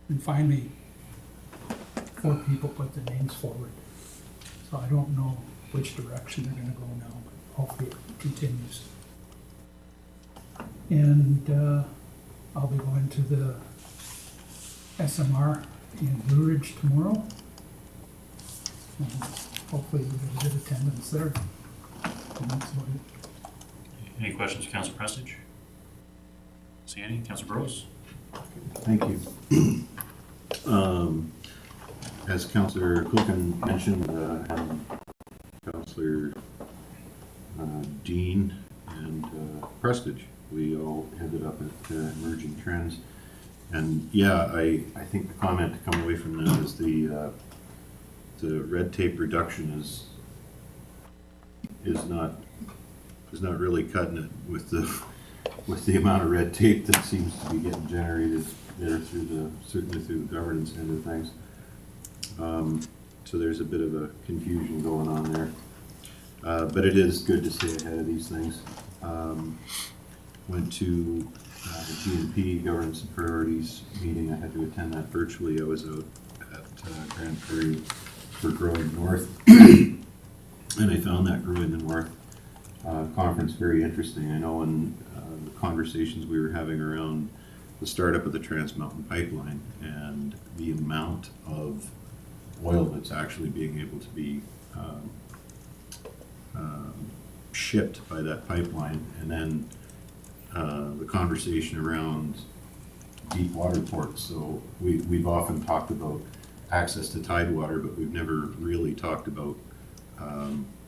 And finally, 4 people put their names forward. So I don't know which direction they're gonna go now, but hopefully it continues. And I'll be going to the SMR in Blue Ridge tomorrow. And hopefully we get a good attendance there. And that's about it. Any questions, Councillor Prestige? See any? Councillor Burrows? Thank you. As Councillor Culkin mentioned, and Councillor Dean and Prestige, we all ended up at Emerging Trends. And yeah, I think the comment to come away from that is the red tape reduction is not really cutting it with the amount of red tape that seems to be getting generated there certainly through the governance end of things. So there's a bit of a confusion going on there. But it is good to stay ahead of these things. Went to the GNP, Governance and Priorities meeting. I had to attend that virtually. I was out at Grand Ferry for Growing North, and I found that Growing the North conference very interesting. I know in the conversations we were having around the startup of the Trans Mountain Pipeline and the amount of oil that's actually being able to be shipped by that pipeline, and then the conversation around deep water ports. So we've often talked about access to tidewater, but we've never really talked about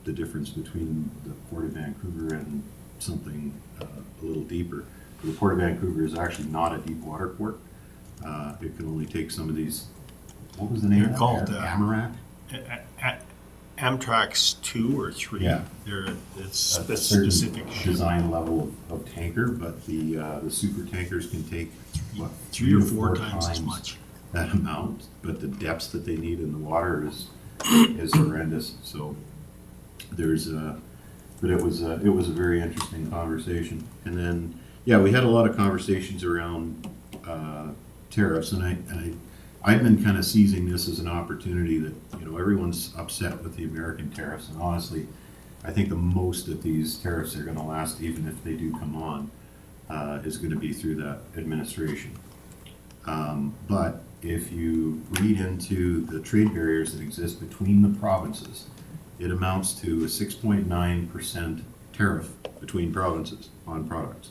the difference between the Port of Vancouver and something a little deeper. The Port of Vancouver is actually not a deep water port. It can only take some of these, what was the name? They're called Amarak? Amtrak's 2 or 3. Yeah. It's A certain specific design level of tanker, but the super tankers can take what, 3 or 4 times as much. That amount, but the depths that they need in the water is horrendous. So there's but it was a very interesting conversation. And then yeah, we had a lot of conversations around tariffs, and I I've been kind of seizing this as an opportunity that, you know, everyone's upset with the American tariffs, and honestly, I think the most that these tariffs are gonna last, even if they do come on, is gonna be through that administration. But if you read into the trade barriers that exist between the provinces, it amounts to a 6.9% tariff between provinces on products.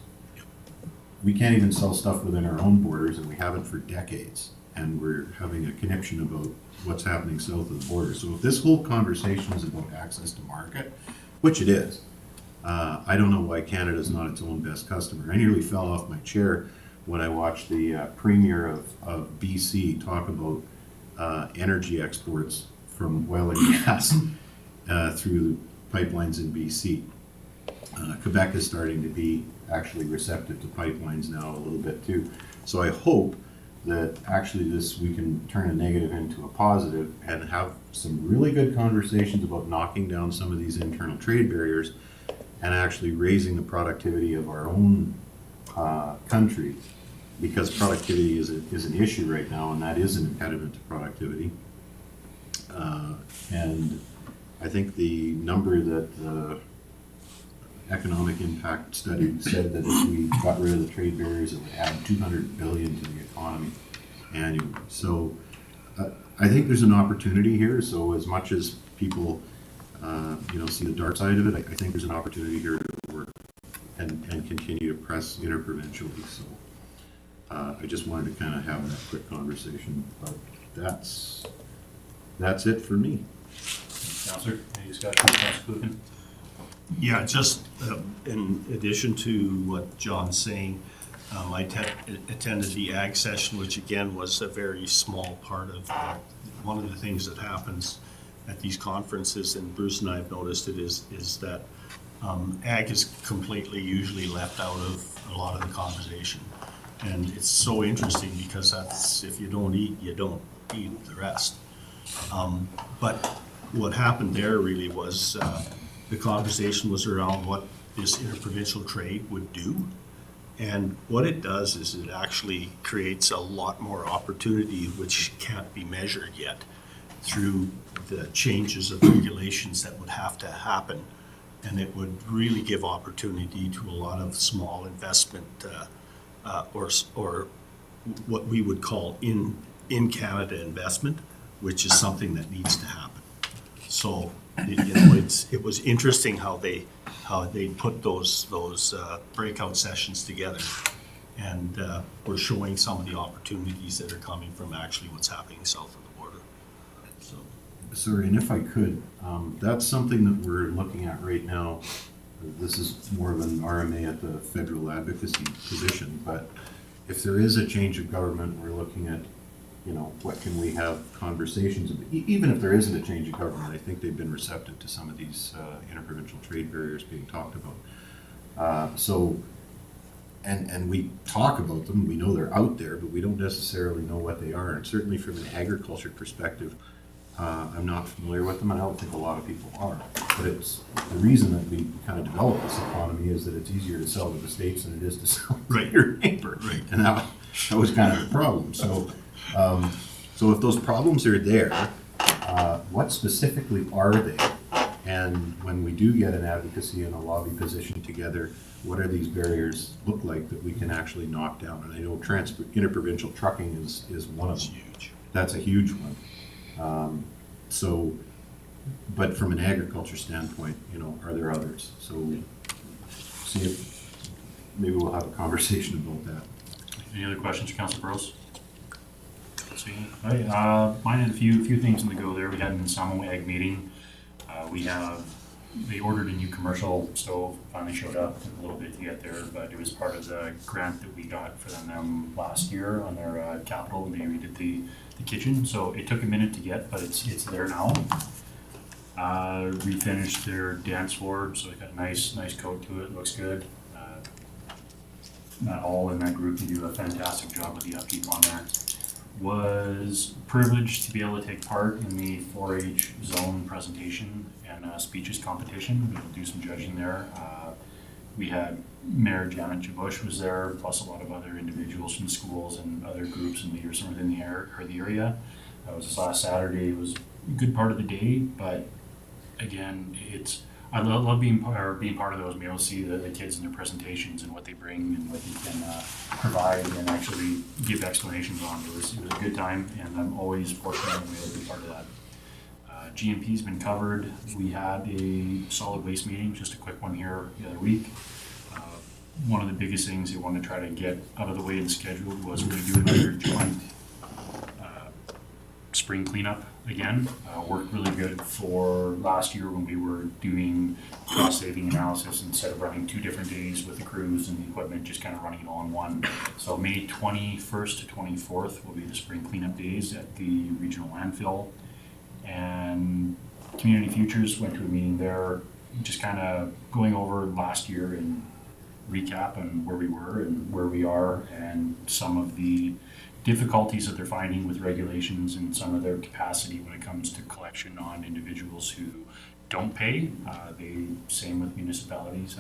We can't even sell stuff within our own borders, and we haven't for decades. And we're having a conniption about what's happening south of the border. So if this whole conversation is about access to market, which it is, I don't know why Canada's not its own best customer. I nearly fell off my chair when I watched the Premier of BC talk about energy exports from oil and gas through pipelines in BC. Quebec is starting to be actually receptive to pipelines now a little bit too. So I hope that actually we can turn a negative into a positive and have some really good conversations about knocking down some of these internal trade barriers and actually raising the productivity of our own country, because productivity is an issue right now, and that is an impediment to productivity. And I think the number that the economic impact study said that if we got rid of the trade barriers, it would add $200 billion to the economy annually. So I think there's an opportunity here. So as much as people, see the dark side of it, I think there's an opportunity here to work and continue to press interprovincially. So I just wanted to kind of have that quick conversation, but that's it for me. Councillor, any discussion, Councillor Clukin? Yeah, just in addition to what John's saying, I attended the ag session, which again was a very small part of one of the things that happens at these conferences, and Bruce and I have noticed it, is that ag is completely usually left out of a lot of the conversation. And it's so interesting because that's, if you don't eat, you don't eat the rest. But what happened there really was the conversation was around what this interprovincial trade would do. And what it does is it actually creates a lot more opportunity, which can't be measured yet, through the changes of regulations that would have to happen. And it would really give opportunity to a lot of small investment or what we would call in Canada investment, which is something that needs to happen. So it was interesting how they put those breakout sessions together, and we're showing some of the opportunities that are coming from actually what's happening south of the border. So, sorry, and if I could, that's something that we're looking at right now. This is more of an RMA at the federal advocacy position, but if there is a change of government, we're looking at, what can we have conversations about? Even if there isn't a change of government, I think they've been receptive to some of these interprovincial trade barriers being talked about. And we talk about them, we know they're out there, but we don't necessarily know what they are. And certainly from an agriculture perspective, I'm not familiar with them, and I don't think a lot of people are. But it's the reason that we kind of developed this economy is that it's easier to sell to the States than it is to sell to your neighbor. Right. And that was kind of the problem. So if those problems are there, what specifically are they? And when we do get an advocacy and a lobby position together, what are these barriers look like that we can actually knock down? And I know interprovincial trucking is one of them. huge. That's a huge one. But from an agriculture standpoint, are there others? So see if maybe we'll have a conversation about that. Any other questions for Councillor Burrows? Mine had a few things in the go there. We had an Samo Ag meeting. They ordered a new commercial stove, finally showed up. Took a little bit to get there, but it was part of the grant that we got for them last year on their capital when they redid the kitchen. So it took a minute to get, but it's there now. Refinished their dance floor, so it got a nice coat to it. Looks good. All in that group, they do a fantastic job with the upkeep on there. Was privileged to be able to take part in the 4-H zone presentation and speeches competition. We'll do some judging there. We had Mayor Janet Jabush was there, plus a lot of other individuals from schools and other groups and leaders from within the area. That was this last Saturday. It was a good part of the day, but again, I love being part of those meals, see the kids and their presentations and what they bring and what they can provide and actually give explanations on. It was a good time, and I'm always fortunate to be able to be part of that. GMP's been covered. We had a solid waste meeting, just a quick one here the other week. One of the biggest things they wanted to try to get out of the way and scheduled was we're going to do another joint spring cleanup again. Worked really good for last year when we were doing cost saving analysis instead of running 2 different days with the crews and the equipment, just kind of running it all in one. So May 21st to 24th will be the spring cleanup days at the regional landfill. And Community Futures went to a meeting there, just kind of going over last year and recap on where we were and where we are and some of the difficulties that they're finding with regulations and some of their capacity when it comes to collection on individuals who don't pay. Same with municipalities,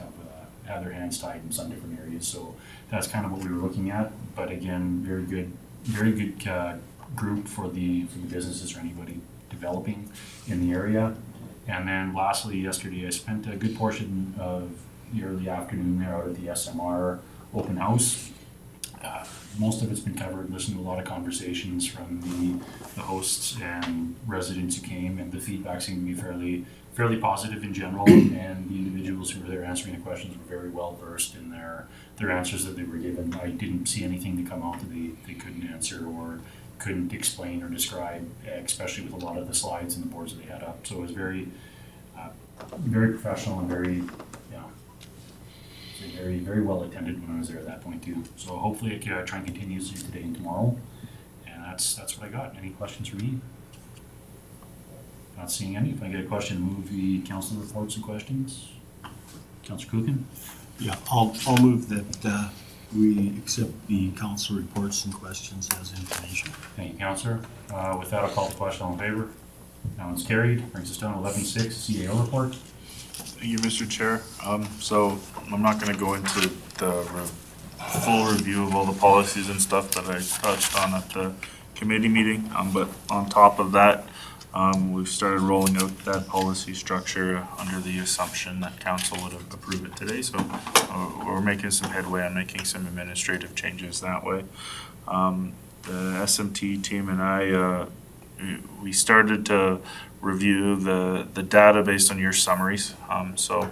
have their hands tied in some different areas. So that's kind of what we were looking at. But again, very good group for the businesses or anybody developing in the area. And then lastly, yesterday I spent a good portion of the early afternoon there out at the SMR open house. Most of it's been covered, listened to a lot of conversations from the hosts and residents who came, and the feedback seemed to be fairly positive in general, and the individuals who were there answering the questions were very well versed in their answers that they were given. I didn't see anything to come out that they couldn't answer or couldn't explain or describe, especially with a lot of the slides and the boards that they had up. So it was very professional and very very well attended when I was there at that point too. So hopefully I can try and continue today and tomorrow. And that's what I got. Any questions for me? Not seeing any. If I get a question, move the council reports and questions. Councillor Kuchen? Yeah, I'll move that we accept the council reports and questions as information. Thank you, Councillor. With that, I'll call the question. All in favor? That one's carried. Brings us down to 11.6, CAO report. Thank you, Mr. Chair. So I'm not going to go into the full review of all the policies and stuff that I touched on at the committee meeting, but on top of that, we've started rolling out that policy structure under the assumption that council would approve it today. So we're making some headway on making some administrative changes that way. The SMT team and I, we started to review the data based on your summaries. So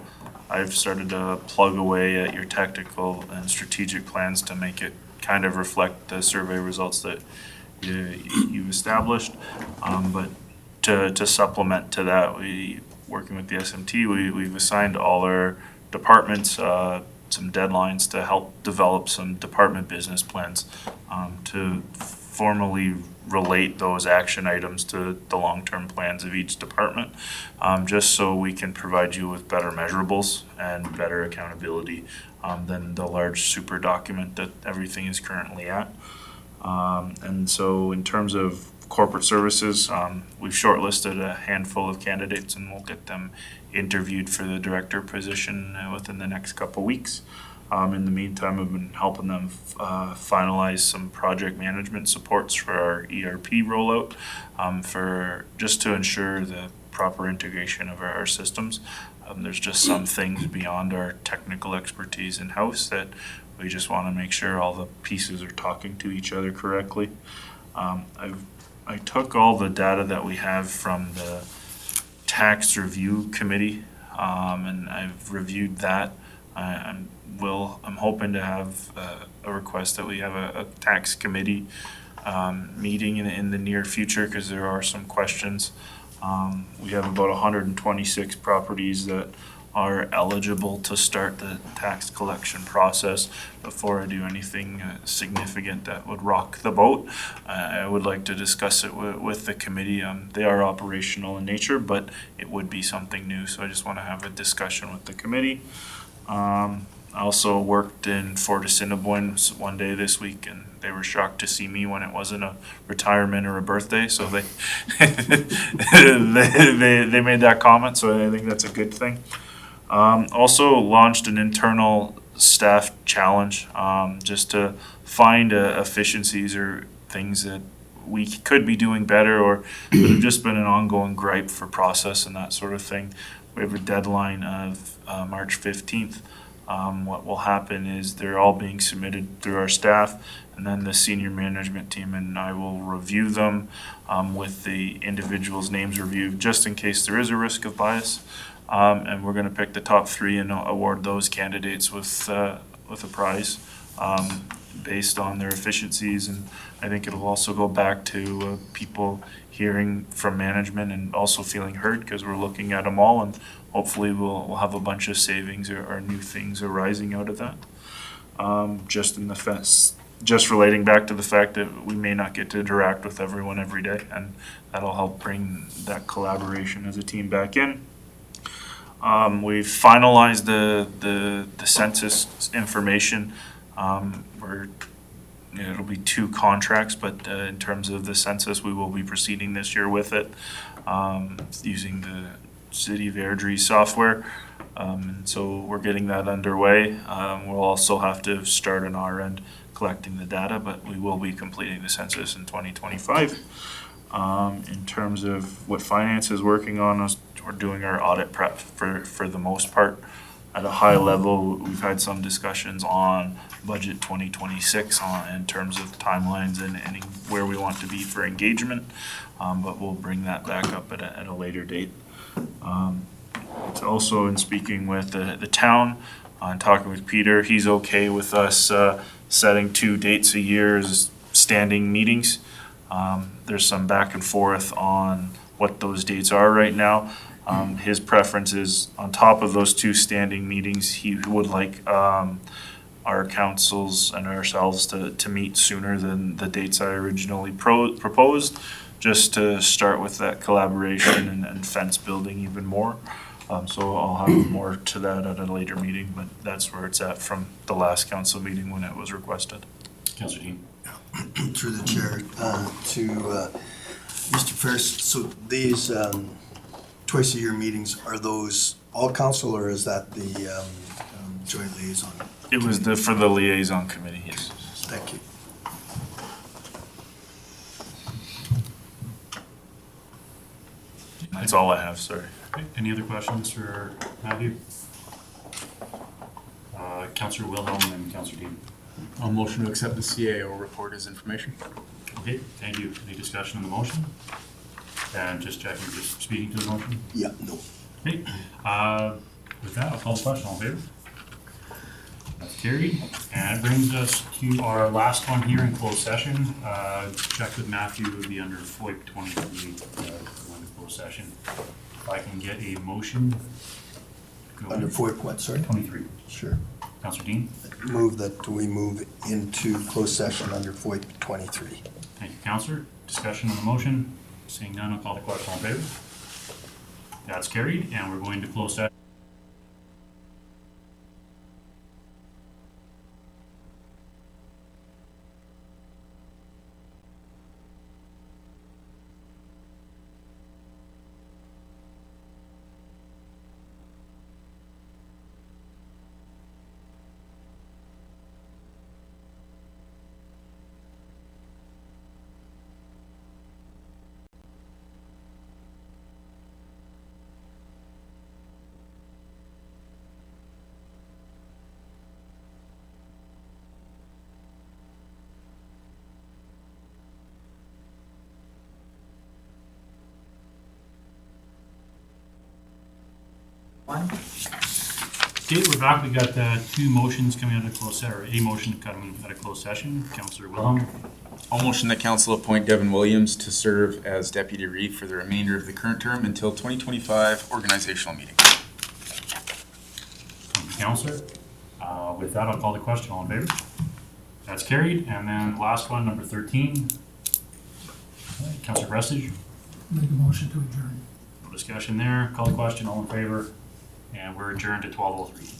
I've started to plug away at your technical and strategic plans to make it kind of reflect the survey results that you've established. But to supplement to that, working with the SMT, we've assigned all our departments some deadlines to help develop some department business plans to formally relate those action items to the long-term plans of each department, just so we can provide you with better measurables and better accountability than the large super document that everything is currently at. And so in terms of corporate services, we've shortlisted a handful of candidates and we'll get them interviewed for the director position within the next couple weeks. In the meantime, I've been helping them finalize some project management supports for our ERP rollout, just to ensure the proper integration of our systems. There's just some things beyond our technical expertise in-house that we just want to make sure all the pieces are talking to each other correctly. I took all the data that we have from the tax review committee, and I've reviewed that. I'm hoping to have a request that we have a tax committee meeting in the near future, because there are some questions. We have about 126 properties that are eligible to start the tax collection process. Before I do anything significant that would rock the boat, I would like to discuss it with the committee. They are operational in nature, but it would be something new, so I just want to have a discussion with the committee. I also worked in Fort Assiniboine one day this week, and they were shocked to see me when it wasn't a retirement or a birthday, so they they made that comment, so I think that's a good thing. Also launched an internal staff challenge, just to find efficiencies or things that we could be doing better or that have just been an ongoing gripe for process and that sort of thing. We have a deadline of March 15th. What will happen is they're all being submitted through our staff, and then the senior management team and I will review them with the individuals' names reviewed, just in case there is a risk of bias. And we're going to pick the top 3 and award those candidates with a prize based on their efficiencies. And I think it'll also go back to people hearing from management and also feeling heard, because we're looking at them all, and hopefully we'll have a bunch of savings or new things arising out of that. Just relating back to the fact that we may not get to interact with everyone every day, and that'll help bring that collaboration as a team back in. We've finalized the census information. It'll be 2 contracts, but in terms of the census, we will be proceeding this year with it using the City of Airdrie software. And so we're getting that underway. We'll also have to start on our end collecting the data, but we will be completing the census in 2025. In terms of what finance is working on, we're doing our audit prep for the most part. At a high level, we've had some discussions on budget 2026 in terms of timelines and where we want to be for engagement, but we'll bring that back up at a later date. It's also in speaking with the town, and talking with Peter, he's okay with us setting 2 dates a year as standing meetings. There's some back and forth on what those dates are right now. His preference is on top of those 2 standing meetings, he would like our councils and ourselves to meet sooner than the dates I originally proposed, just to start with that collaboration and fence building even more. So I'll have more to that at a later meeting, but that's where it's at from the last council meeting when it was requested. Councillor Dean. Through the chair, to Mr. Ferris, so these twice a year meetings, are those all council or is that the joint liaison? It was for the liaison committee, yes. Thank you. That's all I have, sorry. Okay, any other questions for Matthew? Councillor Wilhelm and Councillor Dean. I'll motion to accept the CAO report as information. Okay, thank you. Any discussion on the motion? And just checking, just speaking to the motion? Yeah, no. Okay, with that, I'll call the question. All in favor? That's carried. And it brings us to our last one here in closed session. Check with Matthew, would be under FOIP 23, under closed session. If I can get a motion. Under FOIP what, sorry? 23. Sure. Councillor Dean? Move that we move into closed session under FOIP 23. Thank you, Councillor. Discussion on the motion. Seeing none, I'll call the question. All in favor? That's carried, and we're going to close session. Okay, we're back. We got 2 motions coming out of closed session, or a motion coming out of closed session. Councillor Wilhelm. I'll motion that council appoint Devin Williams to serve as deputy reeve for the remainder of the current term until 2025 organizational meeting. Thank you, Councillor. With that, I'll call the question. All in favor? That's carried. And then last one, number 13. Councillor Prestige. Make a motion to adjourn. No discussion there. Call the question. All in favor? And we're adjourned at 12:03.